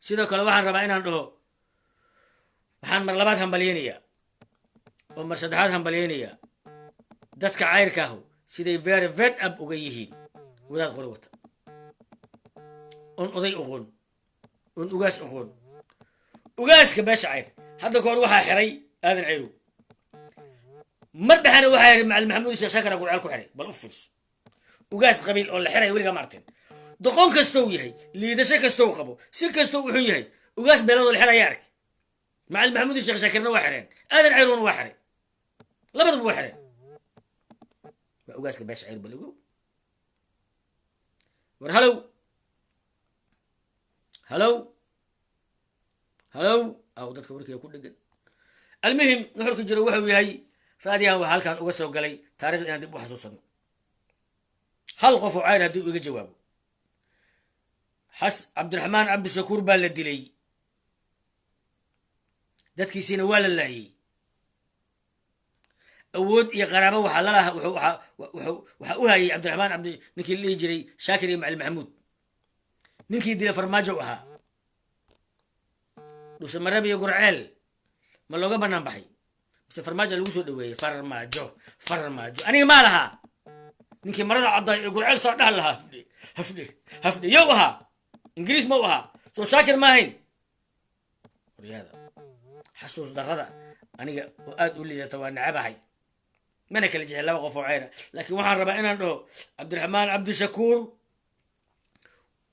sidoo kale waxaan rabaa inaan dhaho waxaan mar labaad hambalyeynayaa oo mar saddexaad hambalyeynayaa dadka cayrka ahu siday very vet up uga yihiin wadaad qori wata on oday oqoon on ugaas oqoon ugaaska beesha cayr hadda ka hor waxaa xiray aadan cayrow mar dhexana waxaa xiray macalin maxamuud sheekh shakara gurceel ku xiray bal u fiirso ugaas qabiil oo la xiray weligaa ma arteen doqon kastou yahay liidasho kastou qabo si kastou wuxuu yahay ugaas beeladoo la xirayaa arkay macalin maxamuud sheekh shakirna waa xireen aadan cayrowna waa xiray labadaba waa xireen waa ugaaska beesha cayr bal ogow war halow halow halow aw dadka warkiga ku dhegan almuhim nuxurka jiro wuxuu yahay raadiyahan waa halkan uga soo galay taarikhda inaan dib u xasuusano hal qof oo cayr haddii uu iga jawaabo cabdiraxmaan cabdishakuur baa la dilay dadkiisiina waa la laayay awood iyo qaraabo waxaa lalaha waxaa u hayay cabdiraxmaan ninkii la dhihi jiray shaakir iyo macalin maxamuud ninkii dilay farmaajo ahaa dhuusamareeb iyo gurceel ma looga banaan baxay mise farmaajo lagu soo dhaweeyey farmaajo aniga maa lahaa ninkii marada cadday ee gurceel saa dhahan lahaa hafdhe yow ahaa ingiriis ma u ahaa soo shaakir ma ahayn waryaada xasuus darrada aniga oo aad u liidata waa nacabahay mana kala jecel laba qof oo ceyra laakiin waxaan rabaa inaan dhaho cabdiraxmaan cabdishakuur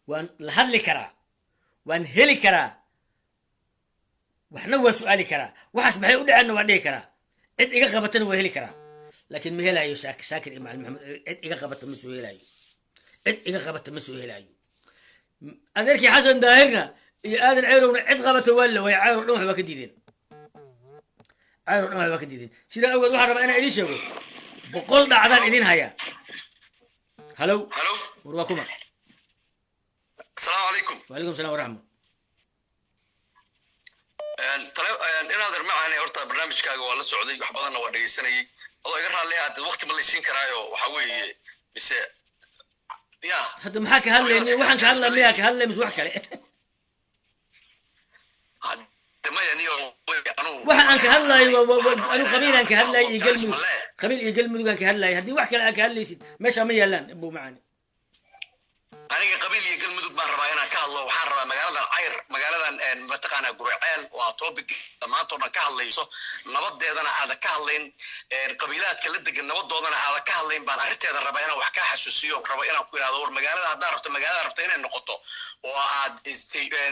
waan la hadli karaa waan heli karaa waxna waa su-aali karaa waxaas maxay u dhaceenna waa dhihi karaa cid iga qabatana waa heli karaa laakiin ma helaayo shaakir iyo macalin maxamed cid iga qabata ma soo helaayo cid iga qabata ma soo helaayo adeerkii xasan daahirna iyo aadan ceyrowna cid qabata waa la waaya cayro dhan waxbaa ka diideen cayro dhan waxbaa ka diideen sidaa awgeed waxaan rabaa inaan idiin sheego 100 dhacdaan idin hayaa halow war waa kuma asalaamu calaykum waalaykum salaam waraxma inaad armacani horta barnaamijkaaga waa la socday wax badanna waa dhegeysanayay adoo iga raalli aad waqti ma laysiin karaayo waxa weeye mise ya hadda maxaa ka hadlayni waxaan ka hadlaa miyaa ka hadlay mise wax kale waxa aan ka hadlayo anu qabiilaan ka hadlayo iyo galmudug qabiil iyo galmudugaan ka hadlayo haddii wax kale aad ka hadlaysid meesha ma yaalaan abu macaani aniga qabiil iyo galmudug baan rabaa inaan ka hadlo waxaan rabaa magaaladan cayr magaaladan mataqaanaa gurceel waa topic dhammaantoo dhan ka hadlayso nabadeedana aadan ka hadlayn qabiilaadka la degan nabadoodana aadan ka hadlayn baan arrinteeda rabaa inaan wax ka xasuusiyo rabo inaan ku ihahdo war magaalada haddaa rabto magaalada rabto inay noqoto oo aad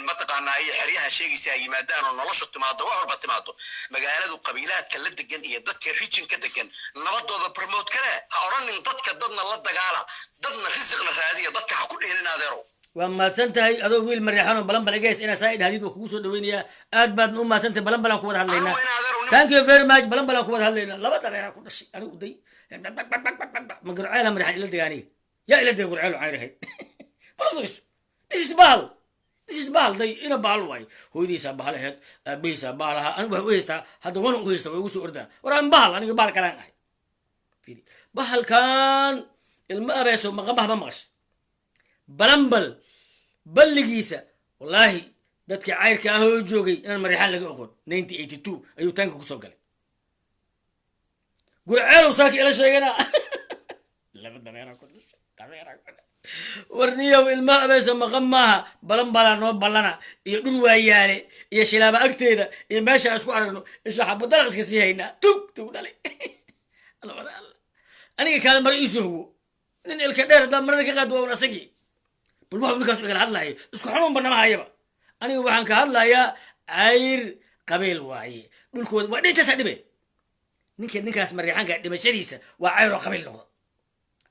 mataqaanaa iyo xeryaha sheegaysa ay yimaadaan oo noloshu timaado wax walba timaado magaaladu qabiilaadka la degan iyo dadka region ka degan nabadooda promote kale ha oranin dadka dadna la dagaala dadna risiqna raadiya dadka ha ku dhihinin adeero waa mahadsan tahay adoo wiil mariixano balanbal egeys inaa saa idhahdid waa kugu soo dhaweynayaa aad baadna u mahadsan tahay balanbal aan ku wada hadlaynaa thank you very much balanbal aan ku wada hadlaynaa laba dareeraa ku dhashay anigu day ma gurceela mariixan ila degaaniga yaa ila dega gurceelo cayrahay bala furiso this is bahal day ina bahal waay hooyadiisaa bahal aheed aabahiisaa bahal ahaa anigu waxay u haystaa hadda wana u haysta way ugu soo ordaa war aan bahal aniga bahal kalaan ahay bahalkan ilma abeeso maqamahba maqasha balanbal balligiisa wallaahi dadkii cayrka ah oo joogay inaan mariixaan laga oqon 1982 ayuu taanka ku soo galay gurceelow saaki ila sheegana laba dameera ku dhashay warniyow ilmaha abeesa maqan maaha balan balaa noo ballana iyo dhul waayaale iyo shilaaba agteeda iyo meesha isku aragno isla xabadala iska sii haynaa tug dhalay aniga kaale mara iisoo hogo nin ilka dheer haddaad marada ka qaad waa asagii bal waxu ninkaas igala hadlaayo isku xanuun banama hayaba aniga waxaan ka hadlayaa cayr qabiil waaye dhulkooda waa dhintaasaa dhibe ninkaas mariixanka dhimashadiisa waa cayr oo qabiil noqdo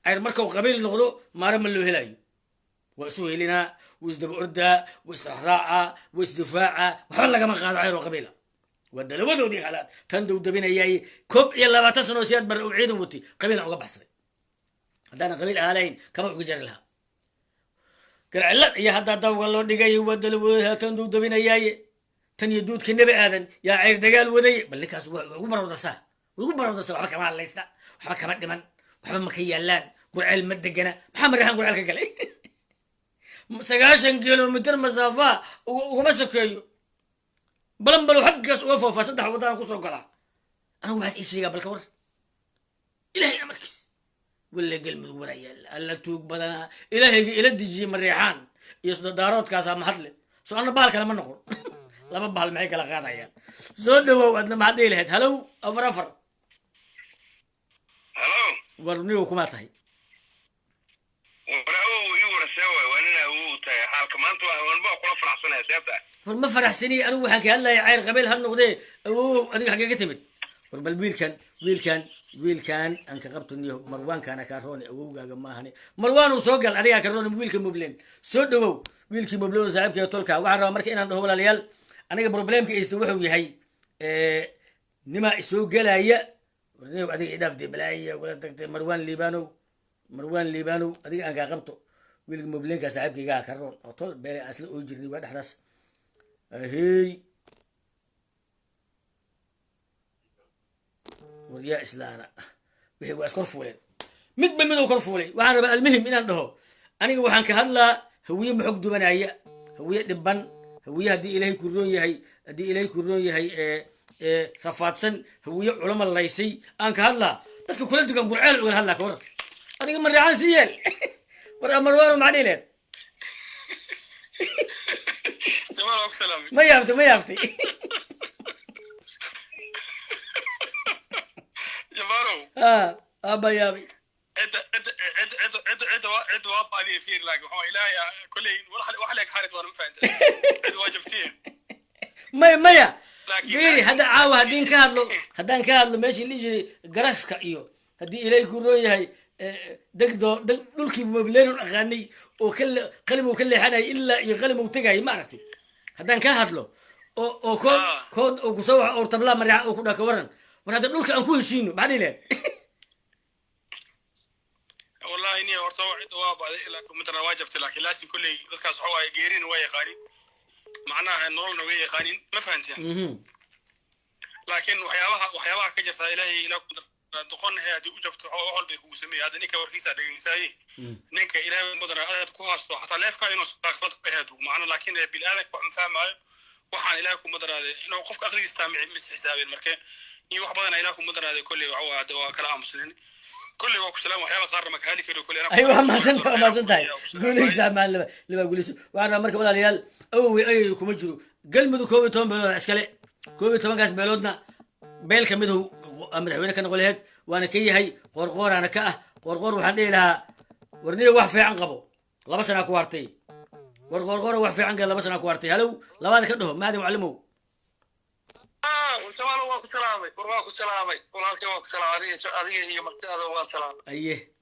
cayr markau qabiil noqdo maara ma loo helayo waa isu helinaa waa isdaba ordaa waa israacraacaa waa isdifaaca waxba lagama qaado cayr oo qabiila waa dalawadoodii khalaad tan dawdabinayay 21 sano siyaad bar uu ciidan watay qabiilan uga baxsaday haddana qabiil aalayn kama uga jari lahaa garcilad iyo haddaa dawga loo dhigay waa dalawadooda tan dawdabinayay tan iyo duudka nebi aadan yaa cayr dagaal waday bal ninkaas waa ugu barawdasaa waxba kama hadlaysta waxba kama dhiman waxba ma ka yaalaan gurceel ma degana maxaa mariixan gurceel ka galay 9 kilomitir masaafa uguma sokeeyo balanbalo xaggaas uga foofaa 3 wadaan kusoo galaa anigu waxaas ii sheegaa balka war ilaahay amarkiis walla galmudug warayaal alla tuug badanaa ilaahayga ila dejiyey mariixaan iyo daaroodkaasaa mahadle soo anna bahal kale ma noqon laba bahal maxay kala qaadayaan soo dhawow adna maxaad dhihi lahayd halow 4 halo warniyow kumaa tahay war ma faraxsaniye anigu waxaan ka hadlaya cayr qabiil ha noqdee awow adiga xaggee ka timid war bal wiilkan aan ka qabto niyo marwaankaana kaa roone awowgaaga maahane marwaanuu soo gal adigaa ka roone wiilka mubleen soo dhawow wiilkii mubleen oo saaxiibkii tolka waxaan rabaa marka inaan dhaho walaalayaal aniga problemka isto wuxuu yahay nimaa isoo gelaya warniyow adiga idhaafde balaaya wala tagtay marwaan liibanow adiga aan kaa qabto wiilka mublenka saaxiibkaygaa ka roon oo tol beere aan isla oo jirnay waa dhexdaas hey waryaa islaana wixii waa iskor fuuleen midba miduu kor fuulay waxaan rabaa almuhim inaan dhaho aniga waxaan ka hadlaa hawiye maxog dubanaya hawiye dhiban hawiye haddii ilaahay ku roon yahay rafaadsan hawiye culama laysay aan ka hadlaa dadka kula dugan gurceel ugala hadlaa ka waran adiga mariixaan si yeel war amarwaano maxaa dhihi leed ma yaabtay aba yaabay عد واب هذه فين لاقي هو إلهي كل وحلك حارت وأنا ما فهمت عد واجبتين maya fiiri hadda caawa haddaan ka hadlo meeshii la jiray garaska iyo haddii ilaahay ku roon yahay dhulkii mableen aqaanay oo qalimuu ka leexanay ilaa iyo qalimuu tegay ma aragtay haddaan ka hadlo oo kood oo kusoo waxa oo tablaa mariixa oo ku dhaka waran war hadda dhulka aan ku heshiino maxaa dhihi lehed والله إني أرتوع دواب لكن مثلا واجبت لكن لازم كل ذكر صحوا يجيرين ويقارين معناها النور نوي يقارين ما فهمت يعني لكن وحياها كجرت إلهي إلى دخلنا هي دي وجبت حول بيكو سمي هذا نيكا وركيسة دقيقة نيكا إلهي مدرنا هذا كوهاس حتى لا يفكر إنه سباقات بهذا معنا لكن بالآن وحن فاهم وحن إلهكم مدرنا هذا إنه خفك أغري يستمع مس حسابي المركب يوح بدنا إلهكم مدرنا هذا كله وعواد وكلام مسلم كل وقت سلام وحياة قارة مكاني كله كل أيوة ما سنتهاي قولي سامان لما قولي وأنا مركب ولا ريال أي كمجرو قل مدو كوبي توم بلود عسكلي كوبي توم قاس بلودنا بيل كمدو مدحوينه كان قولهاد وأنا كي هي قرقور أنا كأه قرقور وحندي لها ورني وحفي عن قبو لبس أنا كوارتي قرقور وحفي عن قبو لبس أنا كوارتي هلو لبعض كده ما أدري معلمه وسلام واكو سلامي واكو سلامي ولكن واكو سلامي هذه هي مرتاده وسلام أيه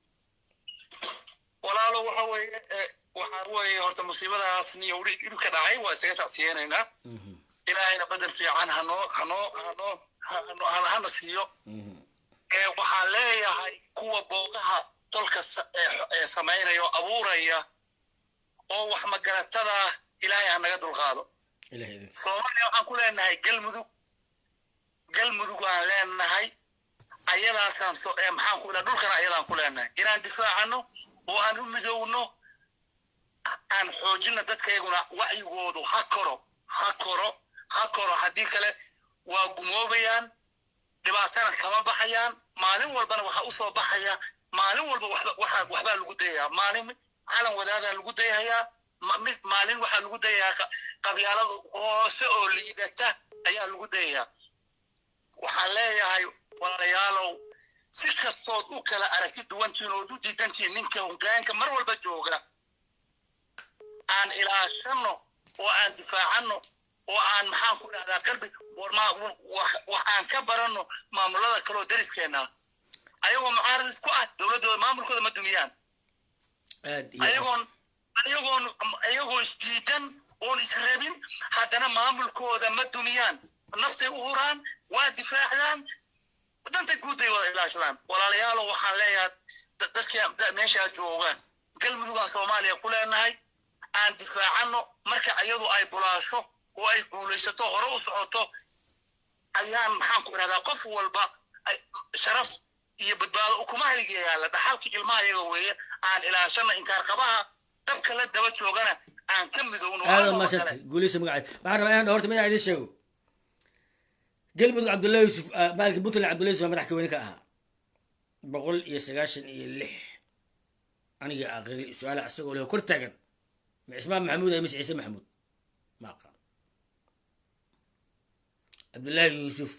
ولا لو وحوي horta musiibadaas niyo wixii ka dhacay waa isaga tacsiyeynayna ilaahayna badal fiican hano siiyo waxa leeyahay kuwa boogaha tolka sameeynaya abuuraya oo wax magaratada ilaahay anaga dulqaado ilaahay Soomaaliya waxaan ku leenahay galmudug aan leenahay ayadaasaan maxaan ku dhulkana ayadaan ku leenahay inaan difaacano oo aan u midowno aan xoojina dadkayguna wacyigoodu ha koro haddii kale waa gumoobayaan dhibaatana kama baxayaan maalin walbana waxaa usoo baxaya maalin walba waxbaa lagu dayayaa maalin calan wadaadaa lagu dayayaa maalin waxaa lagu dayayaa qabyaalada hoose oo liidata ayaa lagu dayayaa waxaan leeyahay walaalayaalow si kastood u kala aragti duwantiin ood u diidantiin ninka hoggaanka mar walba jooga aan ilaashano oo aan difaacano oo aan maxaan ku dhahdaa qalbi waxaan ka baranno maamulada kaloo dariskeena ayagoo mucaarad isku ah dowladooda maamulkooda ma dumiyaan ayagoo isdiidan oon israbin haddana maamulkooda ma dumiyaan naftay u huraan waa difaacdaan danta guud bay wada ilaashadaan walaalayaalo waxaan leeyahay dadka meeshaa jooga galmudugaan soomaaliya ku leenahay aan difaacano marka ayadu ay bulaasho oo ay guulaysato hore u socoto ayaan maxaan ku idhahdaa qof walba sharaf iyo badbaado ukuma haygayaala dhaxalka ilmaha iyaga weeye aan ilaashana inkaar qabaha dabka la daba joogana aan ka midowno guulaysa magaceed waxaan rabaa inaan horta mid aan idiin sheego galmudug cabdullahi yuusuf maalki puntland cabdullahi yusuf madax kaweyne ka ahaa 196 aniga aqri su-aala asagoo leh kor taagan cismaan maxamuud iyo ciise maxamuud ma aqaan cabdullahi yuusuf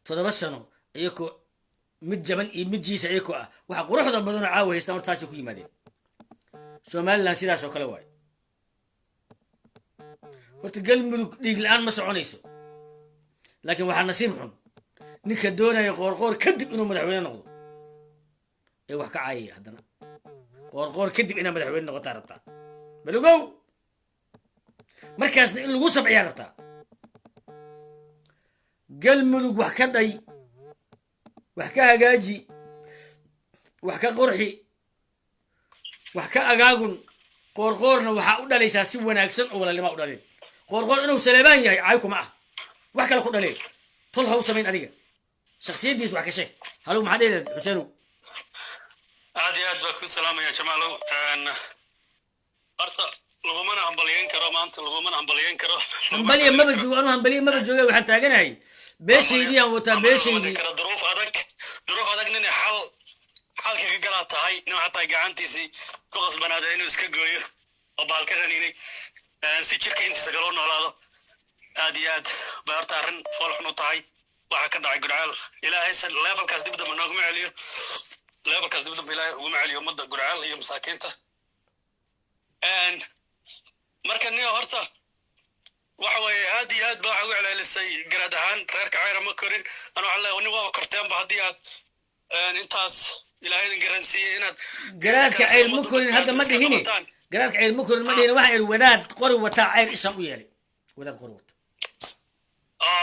7 sano iyagoo mid jaban iyo mid jiisa iyagoo ah waxa quruxda badan oo caawa haystaan horta taasi ku yimaadeen somaliland sidaas oo kale waay horta galmudug dhiig la-aan ma soconayso laakiin waxaa nasiib xun ninka doonaya qoorqoor kadib inuu madaxweyne noqdo ee wax ka caayaya haddana qoorqoor kadib inaa madaxweyne noqotaa rabtaa balogow markaasna in lagu sabciyaa rabtaa galmudug wax ka dhay wax ka hagaaji wax ka qurxi wax ka agaagun qoorqoorna waxaa u dhalaysaa si wanaagsan oo walaalnima u dhalin qoorqoor inuu saleebaan yahay caay kuma ah wax kale ku dhaleen tol ha u samayn adiga shakhsiyaddiis wax ka sheeg halow maxaa dheedaad xuseenow aad iyo aad baa ku salaamaya jamaalow horta lagumana hambalyeyn karo maanta lagumana hambalyeyn karo hambaliya maba joogo anuu hambaliya maba jooga waxaan taaganahay beeshaydii aan wataa beeshaydii duruuf adag nin xalka ka galaa tahay nin xataa gacantiisii ku qasbanaada inuu iska gooyo oo baalka raninay si jirka intiisa kaloo noolaado aad iyo aad bay horta arrin fool xun u tahay waxaa ka dhacay gurcaal ilaahay levelkaas dib dambe nooguma celiyo levelkaas dib dambe ilaahay uguma celiyo ummadda gurcaal iyo masaakiinta marka nin horta waxa weeye aad iyo aad ba waxa ugu celcelisay garaad ahaan reerka cayra ma korin ana waxaan leeyahay nin waaba korteenba haddii aad intaas ilaahay idin garansiiyey inaad garaadka cayr ma korin hadda ma dhihini garaadka cayr ma korin ma dhihini waxaa idhi wadaad qori wataa cayr isha u yeelay wadaad qori wata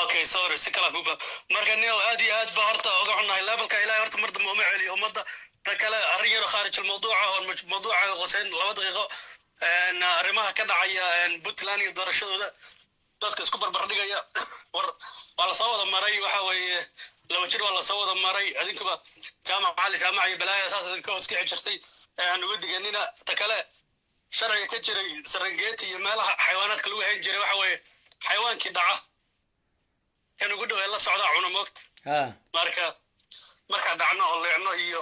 okay sorry si kala kuba marka nin aad iyo aad ba horta uga xunahay levelka ilaahay horta mar dambe uma celiyo ummadda ta kale arrin yaro khaarij almawduuca oo mawduuca qoseen 2 daqiiqo arrimaha ka dhacaya puntland iyo doorashadooda dadka isku barbar dhigaya war waa la soo wada maray waxa weeye laba jir waa la soo wada maray adinkuba jaamac iyo balaaya saas idinka hoos ka jirtay aan uga diganina ta kale sharciga ka jiray Serengeti iyo meelaha xayawaanaadka lagu hayn jiray waxa weeye xayawaankii dhaca kan ugu dhow la socda cuna moogta marka dhacno oo leecno iyo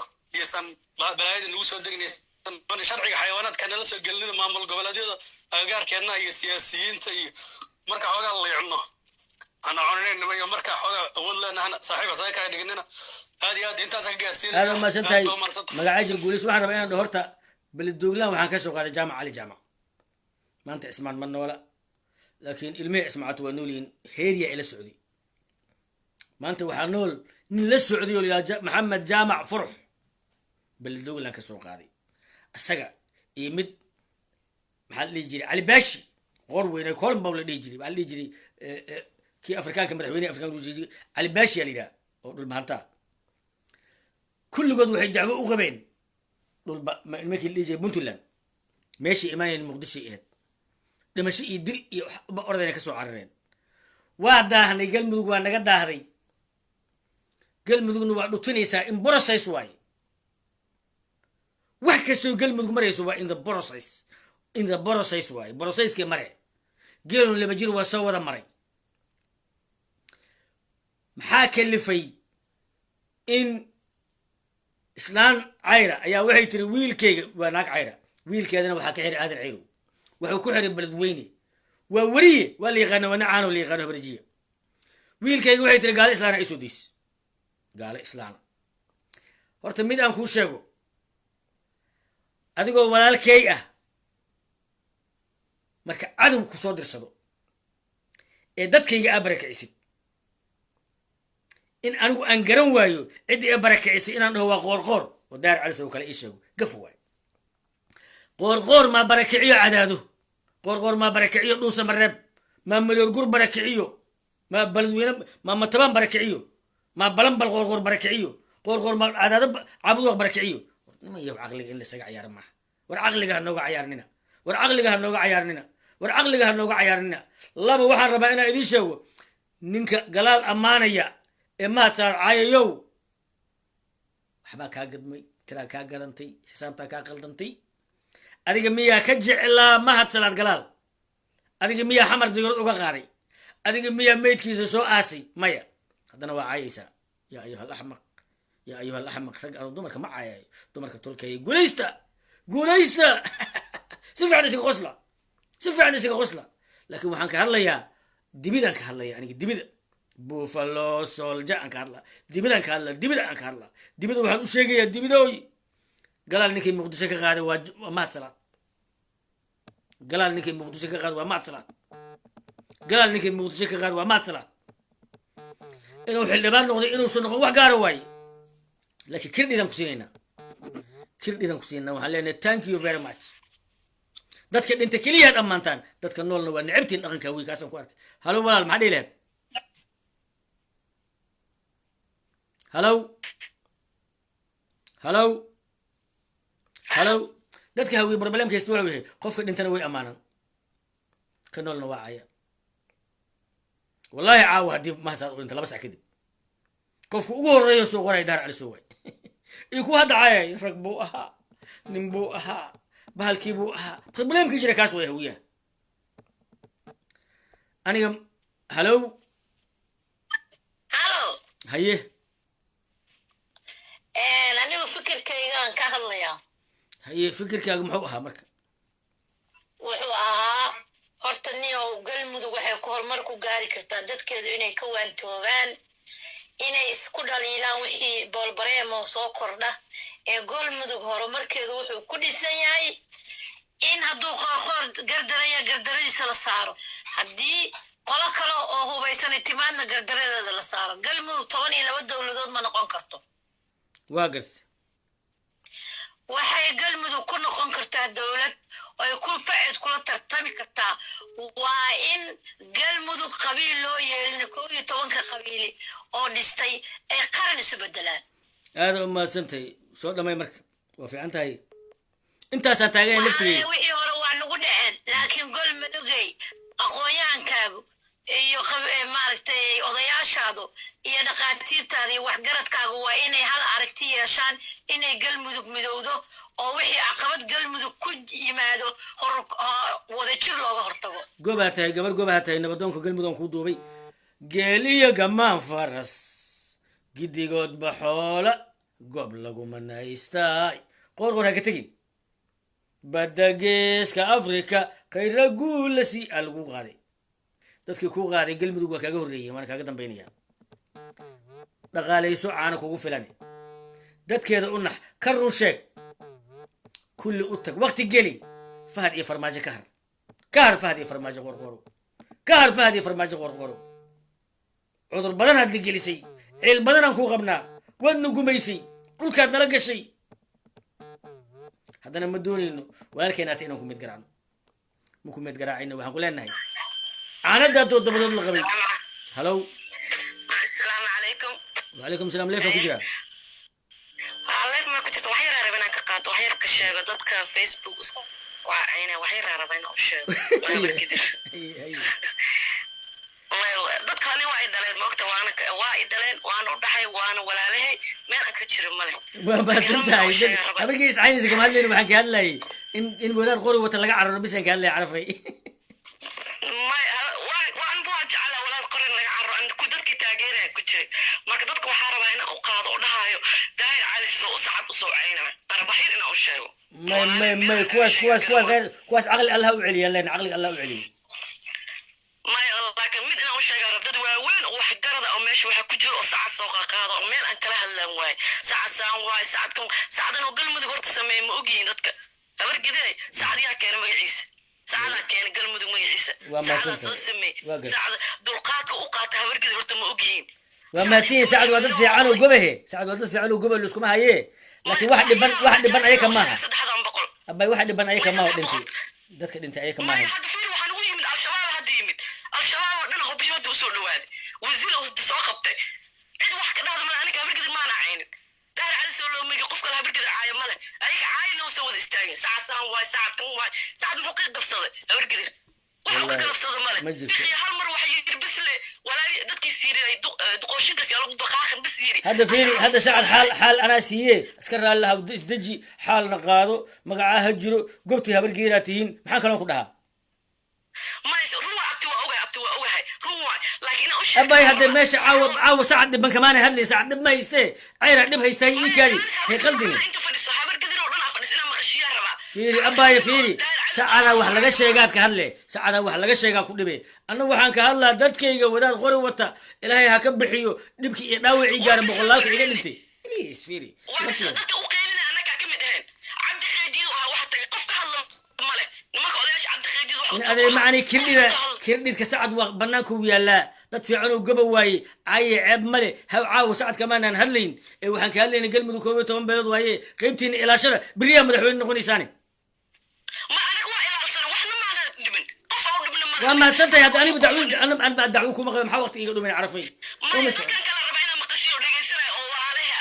san balaayada lagu soo degnay sharciga xayawaanaadka nala soo gelin maamul goboleedyada agagaarkeena iyo siyaasiyiinta iyo marka xoogaa leecno ana cunanayna iyo marka xoogaa awood leenahay saaxiib asaga ka dhignina aad iyo aad intaas ka gaarsiin aad ma santahay magacayga guulis waxaan rabaa inaan horta baldooglaan waxaan ka soo qaaday jaamac ali jaamac maanta ismaan ma noola laakiin ilmihii ismaacatu waa noolyihiin heeriya ila socday maanta waxaa nool nin la socday oo la maxamed jaamac furux baldooglaan ka soo qaaday asaga iyo mid maxaa la dhihi jiray cali baashi qor weyne kolon baa la dhihi jiray waxaa la dhihi jiray kii afrikaanka madaxweynaha afrikaanka lagu jiray cali baashi yaa la yidhaha oo dhulbahantaa kulligood waxay dacwo u qabeen markii la dhihi jiray puntland meeshay imaanayeen muqdishoy ahayd dhimasho iyo dil iyo ordayna ka soo carareen waa daahnay galmudug waa naga daahday galmudugna waa dhutinaysaa in process waaye wax kastoo galmudug marayso waa in the process waaye processkii mare geelon laba jir waa soo wada maray maxaa kalifay in islaan cayra ayaa waxay tiri wiilkayga waa naag cayra wiilkeedana waxaa ka xiray aadan cayrow wuxuu ku xiray beledweyne waa weriye waa la yaqaana waa nacaano la yaqaano habarjiya wiilkayga waxay tiri gaalo islaana isoo days gaalo islaana horta mid aan kuu sheego adigoo walaalkay ah marka cadow ku soo dirsado ee dadkayga aa barakicisid in anigu aan garan waayo ciddii ee barakicisay inaan dhaho waa qoorqoor oo daar calis oo kale ii sheego gaf waay qoorqoor maa barakiciyo cadaado qoorqoor maa barakiciyo dhuusa mareeb maa madoorgur barakiciyo maa baladweyne maa matabaan barakiciyo maa balanbal qoorqoor barakiciyo qoorqoor maa cadaado caabudoq barakiciyo niman yow caqliga in la isaga cayaara maaha war caqliga ha nooga cayaarnina war caqliga ha nooga cayaarnina war caqliga ha nooga cayaarnina laba waxaan rabaa inaan idiin sheego ninka galaal ammaanaya ee mahadsaad caayayow waxbaa kaa gadmay tiraa kaa gadantay xisaabtaa kaa qaldantay adiga miyaa ka jeclaa mahadsalaad galaal adiga miyaa xamar digood uga qaaday adiga miyaa meydkiisa soo aasay maya haddana waa caayaysaa yaa ayuhal axmaq yaa ayuhal axmaq rag anu dumarka ma caayayo dumarka tolkaya guulaysta guulaysta si fiican isaga qosla si fiican isaga qosla laakiin waxaan ka hadlayaa dibidaan ka hadlaya aniga dibida buffalo solja aan ka hadlaa dibidaan ka hadlaa dibida aan ka hadlaa dibida waxaan u sheegayaa dibidooy galaal ninkay muqdisho ka qaaday waa mahadsalaad galaal ninkay muqdisho ka qaaday waa mahadsalaad galaal ninkay muqdisho ka qaaday waa mahadsalaad inuu xildhibaan noqday inuusan noqon wax gaara waaye laakiin kirdhidan ku siinaynaa kirdhidan ku siinaynaa waxaan leenahay thank you very much dadka dhinta keliyaad ammaantaan dadka noolna waa necabtiin dhaqanka wiil kaasaan ku arkay halo walaal maxaa dhihi lahayd halow halow halow dadka hawiye problemka haysta waxuu yahay qofka dhintana way ammaanaan ka noolna waa caya wallahi caawa haddii mahadsaad u dhinta 2 sac kadib qofku ugu horreeyo soo qoraya daar cali soo waay iyo kuwa hadda caayay rag buu ahaa nin buu ahaa bahalkii buu ahaa problemkii jira kaas way hawiyaha aniga halow halo haye anigu fikirkaygaan ka hadlayaa haye fikirkaaga muxuu ahaa marka wuxuu ahaa horta niyow galmudug waxay ku horumar ku gaari kartaa dadkeedu inay ka waantoobaan inay isku dhaliilaan wixii boolbareemo soo kordha ee galmudug horumarkeedu wuxuu ku dhisan yahay in hadduu qoorqoor gardaraya gardaradiisa la saaro haddii qolo kale oo hubaysanay timaadna gardaradeeda la saaro galmudug 12 dowladood ma noqon karto waa garta waxay galmudug ku noqon kartaa dowlad ay ku facid kula tartami kartaa waa in galmudug qabiil loo yeelina 12 qabiili oo dhistay ay qaran isu bedelaan aad u mahadsantahay soo dhamay marka waa fiican tahay intaasaan taagan laftigay wixii hore waa nagu dhaceen laakiin galmudugay aqoonyaankaagu iyo maaragtay odayaashaadu iyo dhaqaatiirtaada iyo waxgaradkaagu waa inay hal aragti yeeshaan inay galmudug midowdo oo wixii caqabad galmudug ku yimaado wadajir looga hortago gobaa tahay gabar gobaa tahay nabadoonka galmudug kuu duubay geel iyo gamaan faras gidigood baxoola gob lagu manaystaay qoorqoor ha ka tegin badda geeska afrika khayra guula si aa lagu qaaday dadkii kuu qaaday galmudug waa kaaga horreeyay waana kaaga dambaynaya dhaqaalayso caana kugu filan dadkeeda u nax ka run sheeg kulli u tag waqti geli fahad iyo farmaajo ka har fahad iyo farmaajo qorqoro ka har fahad iyo farmaajo qorqoro cudur badan aad la gelisay ciil badanaan kuu qabnaa waadna gumaysay dhulkaad nala gashay haddana ma doonayno walaalkeenaata inaan ku meed garaacno ma ku meed garaacayno waxaan ku leenahay caanadaa toddobadood la qabay halow assalaamu calaykum wacalaykum salaam leefa ku jira leef ma ku jirta wax yar rabaa inaan ka qaato wax yar ka sheego dadka facebook waa ayna wax yar rabaa inaan u sheego dadkani waa ay dhaleen moogta waa ay dhaleen waana u dhaxay waana walaalahay meel aan ka jiro male waa baasantahay habeenkii iscaynaysa kama hadlayno waxaan ka hadlayay in wadaad qori wata laga cararo bisaan ka hadlaya carafay marka dadka waxaa rabaa inaan u qaado oo dhahayo daahir cali soo sacad u soo cayna barbaxir ina u sheego may kuwaas caqli allah u celiya leen caqli allah u celiya maya laakiin mid ina u sheega dad waaweyn oo wax garada oo meesha waxa ku jiro oo sacad soo qaado oo meel aan kala hadlaan waay sacad waay sacadan oo galmudug horta sameeyay ma ogyihiin dadka habar giday sacad yaa keenay magaciisa sacada keenay galmudug magaciisa sacada soo sameey sacada dulqaadka u qaata habar giday horta ma ogyihiin waa maatiin sacad waa dad fiican oo gobahe sacad waa dad fiican oo gobahe iskuma haye laakiin wax dhiban ayaka maaha abay wax dhiban ayaka maaha dhintay dadka dhintay ayaka maaha waxaan ugu yimid al-shabaab hadda yimid al-shabaab oo dhan hubyo hadda usoo dhawaaday wasiir oo soo qabtay cid wax ka dhahda ma aniga habargida maana caynin daar cali soo loo migi qof kale habargida caaya male ayaga caayina usoo wada istaageen sacasaan waay sacadkan waay sacad muxuu ka gabsaday habargida waxa ka gabsada male hal mar waxa yiri bisle walaali dadkii siiriyay duqooshinkaas yaa lagu dhaqaaqan bis yiri هذا سعد حال أنا سيء أسكر الله ودجي حال نقاضو مقعها جرو قبتها بالجيراتين محن كانوا كلها ما روح أبتوا أوجه روح لكن أوش أباي هذا ماشي عاو سعد بن كمان هذا سعد ما يستي عير نبها يستي إيكاري هي قلبي فيري أباي فيري سعد وحلا الشيء كهله سعد وحلا الشيء كل بي أنا وحنا كهلا دتك ودا غروة إلهي هكب حيو نبكي داوي عجار بقولك إيه أنتي ليش فيري دتك وقيلنا أنا كم دهن عبد خديد وحتى قفت هلا ماله ما قوليش عبد خديد هذا معني كرديد كسعد وبناك ويالا تدفعونه وقبواي عاي عيب ماله هاو عاو سعد كمان هنهلين وحنا كهلين قلب دكوبة تون بلد وهي قيمتين إلى شر بريا مدحوين نكون ثاني وما تنتهي هذا أنا بدعوك أنا بدعوكم ما وقت يقولوا من عرفي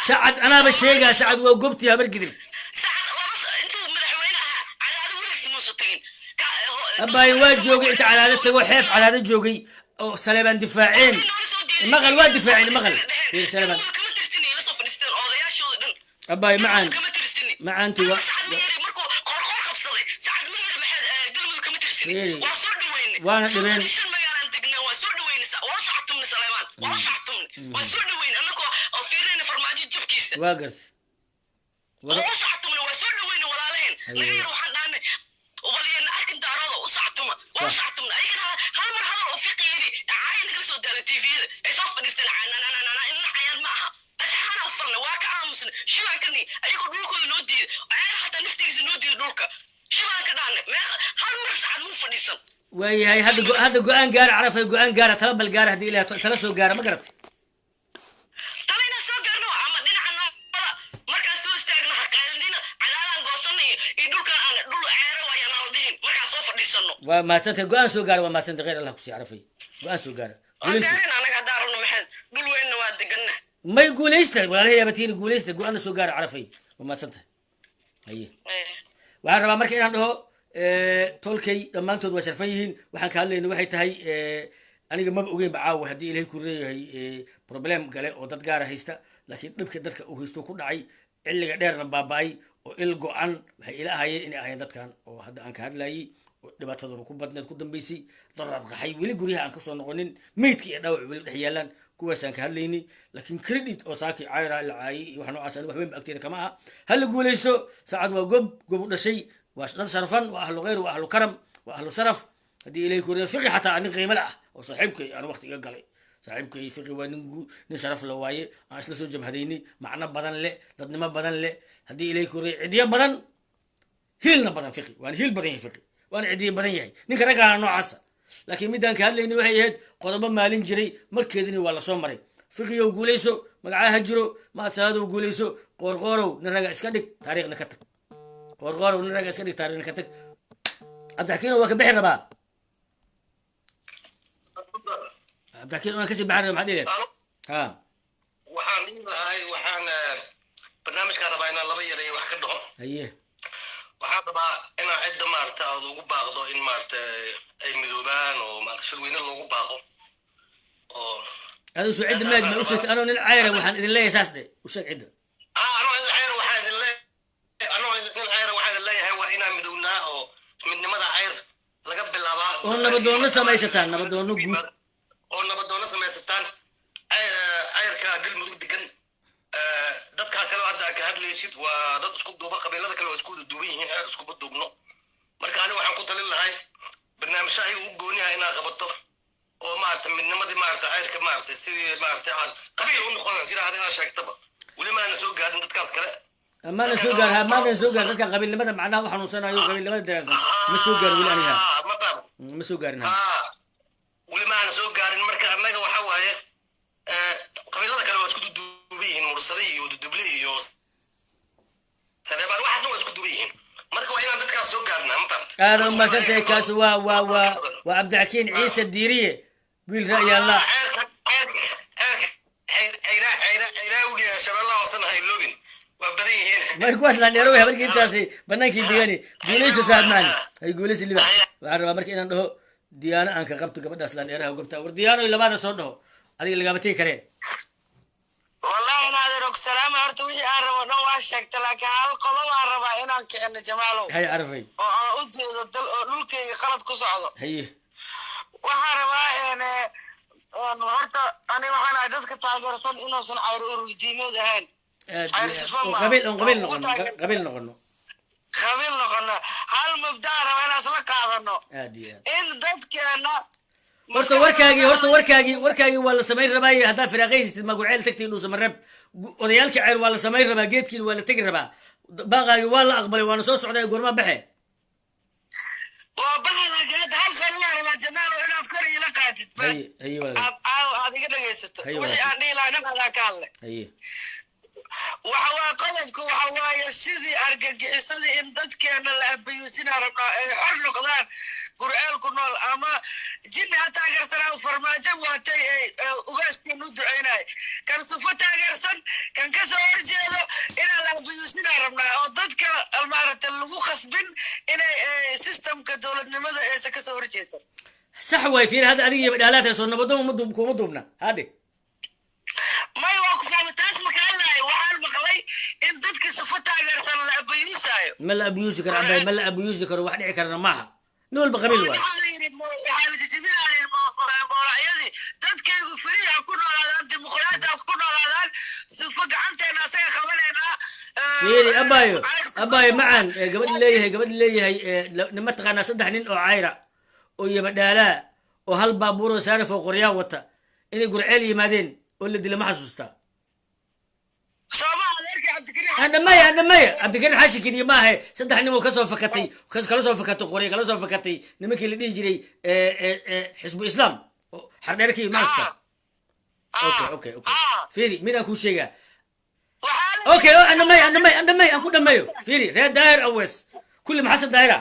سعد أنا بالشيء سعد وقبتي هبرقدر سعد بس أنتوا مدحوينها على هذا ورث موسيقيين أبا يواد جوقي أنت على هذا تقول حيف على هذا جوقي أو سلبان دفاعين مغل واد دفاعين مغل في سلبان أبا معا أنت وانا دبين واقف وهي هذا قوان قار عرف قوان قار تلبل قار هذه إلى ثلاثة قار ما قرأت طلعنا سو قارنا عم دينا عنا مركز سو استاجنا حقالنا على أن قصني يدول كان أنا دول عيرة ويا نالدين مركز سو فديسنو وما سنت قوان سو قار وما سنت غير الله كسي عرفي قوان سو قار أنا قدارنا محل دول وين نواد دقنا ما يقول إيستر ولا هي بتين يقول إيستر قوان سو قار عرفي وما سنت هي وعرف ما مركز عنده tolkay dhammaantood waa sharfan yihiin waxaan ka hadlayna waxay tahay aniga maba ogeyn ba caawa haddii ilaahay ku leeyahay problem gale oo dad gaara haysta laakiin dhibka dadka uu haysto ku dhacay xilliga dheerna baaba'ay oo il go-an waxay ila ahayeen inay ahayeen dadkan oo hadda aan ka hadlayay oo dhibaatadooda ku badneed ku dambaysay daraad qaxay weli guryaha aan kasoo noqonin meydka iyo dhaawac weli dhex yaalaan kuwaasaan ka hadlaynay laakiin credit oo saaki cayra la caayay iyo wax noocaas wax weyn ba agteeda kama aha hal la guulaysto saacad waa gob u dhashay واشتغل شرفا واهل غير واهل كرم واهل شرف هدي اليك فقي حتى ان قيمه لا وصاحبك انا وقت قالي صاحبك فقي ونغو نشرف لو وايه ما اسلا سو جبهديني معنا بدن له ددنما بدن له هدي اليك عيديه بدن هيلنا بدن فقي وان هيل بدن فقي وان عيديه بدن يحي نينك رغا نوعاس لكن ميدان كهليني waxay ahayd qodobo maalin jiray markeedina waa la soo maray fiqiyo guuleyso magacaha jiro ma saado guuleyso qorqorow naraga iska dhig taariikhna ka tag qorqor ونرجع سكري تارين كتك عبد الحكيم هو كبحر ربا عبد الحكيم أنا كسب بحر محدي ها وحان هاي وحان برنامج كهربائنا الله بيري وحكدهم أيه وحان ربا أنا عد مارتا أو باقدو إن مارتا أي مذوبان ومارتا شلوين اللي باقو هذا شو عد ماد ما وصلت أنا من العيرة وحان إذا لا يساس ده وش عده أنا العيرة وحان الله أنا العيرة وحان الله هو إنا مذونا أو من ماذا عير لقب بالله وهنا بدون نص ما يستان بدون نقول وهنا بدون نص ما يستان عير كقل مذوق دقن دتك كانوا عدا كهاد daysid waa dad isku duuba qabiilada kale waa isku wada duuban yihiin ceer iskuba duubno marka ani waxaan ku talin lahay barnaamijyo ayaga u gooniyaha inaa qabato oo maarata midnimadii maarata ceyrka maarata sidii maarata aan qabiil u noqon sida hadda inaa sheegtaba weli maana soo gaarin dadkaas kale maana soo gaar dadka qabiilnimada macnaha u xanuunsanayo qabiilnimada daraasan ma soo gaar weli aniga ma soo gaarin weli maana soo gaarin marka annaga waxa waaye qabiilada kale waa isku duuban yihiin mursade iyo duduble iyo sadeebaan waxaasna waa isku duuban yihiin marka waa inaan dadkaas soo gaarnaa maanta aada umadsantay kaas waa cabdixakiin ciise diiriye wiil ra'yi allah may kuwaas laandheero way habarkii intaasi banaankii digani guulaysa saadmaani ay guulaysa libax waxaan rabaa marka inaan dhaho diyaano aan ka qabto gabadhaas laandheeraha gobtaa war diyaano labaada soo dhaho adiga lagama tegi kareen wallahi inaadan og salaama horta wixii aan rabo dhan waa sheegta laakiin hal qodob aan rabaa inaan kicino jamaalow hay carafay oo aan u jeedo dal oo dhulkayga qalad ku socdo haye waxaan rabaa horta ani waxaan ahay dadka taageersan inuusan cayr ururdiimeed ahayn qabiil noqono qabiil noqono hal mabdaa raba inaan isla qaadano aad iyo aad in dadkeena horta warkaagii waa la samayn rabaa haddaa firaaqaysatid maguceel tagtiin dhuusa marab odayaalkii ceyr waa la samayn rabaa geedkiina waa la tegi rabaa baaqaagii waa la aqbalay waana soo socday goorma baxe waa baxda geed hal qalmaa rabaa jamaalo inaad kor ila qaatid aad iga dhegaysato wixii aan dhihi lahaa naqadaa ka hadle waxa waa qodobka waxa waaye sidii argagixisadii in dadkeena la abayuusinaa rabnaa ay xor noqdaan gurceel ku nool ama jinni ha taageersanaa farmaajo waatay ay ugaasteen u duceynay kan sufo taageersan kan ka soo horjeedo inaan la abayuusinaa rabnaa oo dadka maaragta lagu khasbin inay systemka dowladnimada aysa ka soo horjeedsan sax way fiir hadda adiga iyo badhaalaad soo nabadon kuma duubna hadhe may waa ku fahmay taas marka hadlaay waxaan maqlay in dadka sufo taageersan la abayuusaayo ma la abayuusi karo abay ma la abayuusi karo wax dhici karana maaha nool baqabiil waay waxaa la jijibinaayeen moolacyadii dadkaygu fariha ku noolaadaan dimuqraada ku noolaadaan sufo gacanteena asaga qabanaynaa fiiri abayo macaan gabadhi leeyahay nima taqaanaa 3 nin oo cayra oo yabadhaalaa oo hal baabuuro saarif oo qoryaa wata inay gurceel yimaadeen oo la dila ma xasuustaa andamaya cabdikarin xashikin iyo maahe 3 nin oo kasoo fakatay kala soo fakatay nimankii la dhihi jiray xisbu islaam xardheerkii maasta okay fiiri midaan kuu sheegaa okay andamay aan ku dhameeyo fiiri reer daahir awes kulli maxasan daahira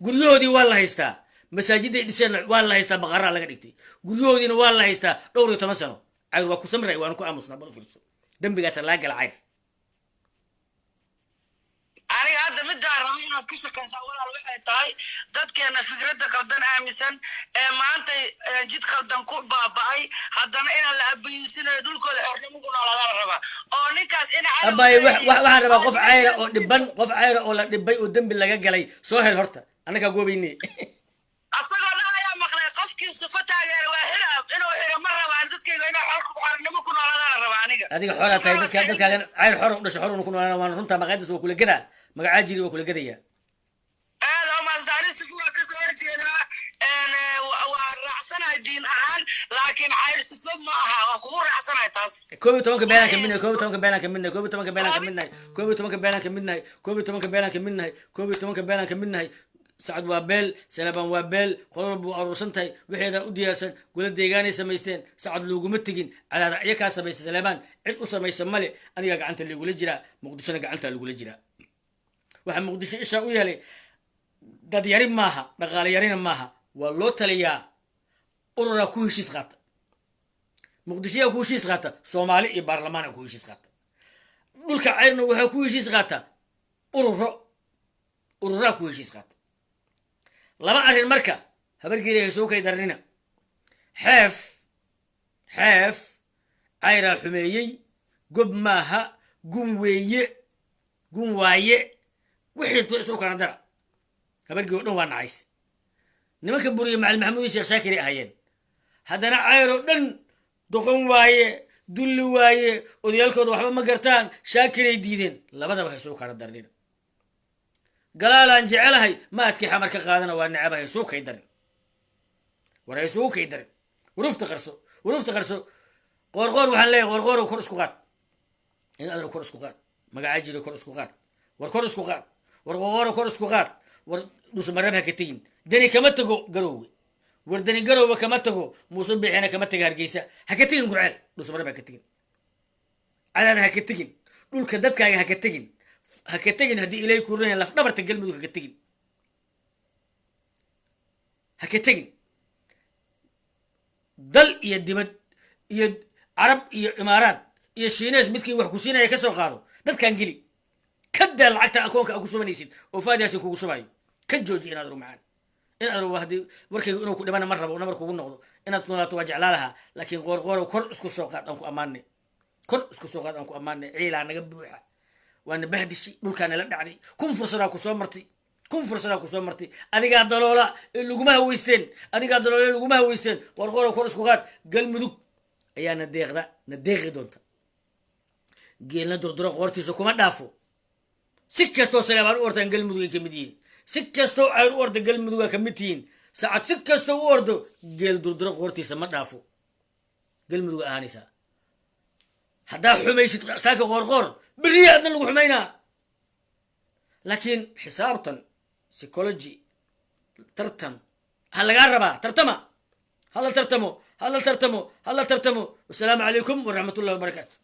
guryahoodii waa la haystaa masaajiday dhiseen waa la haystaa baqaraa laga dhigtay guryahoodiina waa la haystaa dhowr iyo 10 sano cayr waa ku samray waan ku aamusnaa bal fiirso dambigaas la gala cayr aniga hadda middaa rabo inaad ka shaqaysaa walaal waxay tahay dadkeena fikradda qaldan aaminsan ee maanta jid qaldan ku baaba'ay haddana inaan la abayuusinayo dhulkooda xornimo ku noolaada la rabaa oo ninkaas abay waxaan rabaa qof cayra oo la dhibay oo dembi laga galay soo hel horta annagaa goobayni asagoo dhan ayaa maqlay qofkii sufo taageera waa xiraab inuu xiro ma rabaan dadkayga inay xornimo ku noolaada la rabaa aniga adiga xoraa tahay dadkaagan cayr xor u dhasho xor una ku noolaana waan runtaa maqaadis waa kula gadaa magacaa jiri waa kula gadaya aad oo maasdaani sufo waa kasoo horjeedaa waa raacsanahay diin ahaan laakiin cayr sufo ma aha waa kugu raacsanahay taas 12 beelaan ka midnahay sacad waa beel salabaan waa beel qodol buu aruursan tahay waxeeda u diyaarsan gula deegaanay samaysteen sacad looguma tegin cadaada iyakaa samaysta salabaan cid u samaysa male aniga gacanta lagula jiraa muqdishona gacanta lagula jiraa waxaa muqdisho ishaa u yeelay dad yari maaha dhaqaale yarina maaha waa loo taliyaa ururaa ku heshiis qaata muqdishoyaa ku heshiis qaata soomaali iyo baarlamaana ku heshiis qaata dhulka cayrna waxaa ku heshiis qaata ururaa ku heshiis qaata laba arrin marka habargeeri hay soo kay darnina xeef cayraa xumeeyey gob maaha gun waaye wixii soo kana dara habargeeri o dhan waa nacays nimanka buriye macalin maxamuud iyo sheekh shaakir ay ahaayeen haddana cayroo dhan doqon waaye dulli waaye odayaalkooda waxba ma gartaan shaakiray diideen labadaba haysuu kala darnina galaalaan jecelahay maadkii xamar ka qaadana waa necaba haysuu kay darin war haysuu kay darin warufta qarso qoorqoor waxaan leeyahay qoorqoor kor isku qaad in adar kor isku qaad magacaa jiro kor isku qaad war kor isku qaad war qoorqoor kor isku qaad war dhusmarab ha ka tegin dani kama tago garoowe war dani garoowe kama tago muuse biixina kama taga hargeysa ha ka tegin gurceel dhusmarab ha ka tegin cadana ha ka tegin dhulka dadkaaga ha ka tegin haddii ilay kurinaya laf dhabarta galmudug ha ka tegin dal iyo dibad iyo carab iyo imaaraad iyo shiinees midkii wax ku siinaya ka soo qaado dadkan geli ka daa lacagta akoonka aad ku shubanaysid oo faadiyaasin kugu shubayo ka jooji inaad rumacaan inaad haddii warkayga inuu ku dhibana ma rabo nabar kugu noqdo inaad noolaato waa jeclaa lahaa laakiin qoorqoorow kor isku soo qaad aan ku ammaanay ciilaa naga buuxa waana bahdishi dhulkaana la dhacday kun fursadaa ku soo martay adigaa daloola laguma haweysteen qoorqoorow kor isku qaad galmudug ayaa na deeqi doonta geelna durduro qoortiisa kuma dhaafo si kastoo saleebaan u ortaan galmudug ay ka mid yihiin si kastoo ay u orda galmuduga ka mid tihiin sacad si kastoo u ordo geel durduro qoortiisa ma dhaafo galmuduga ahaanaysaa haddaa xumaysid saaka qoorqoor beriya adna lagu xumaynaa laakiin xisaabtan psychology tartan ha lagaa rabaa tartama hala tartamo wasalaamu calaykum waraxmatullahi wabarakaatu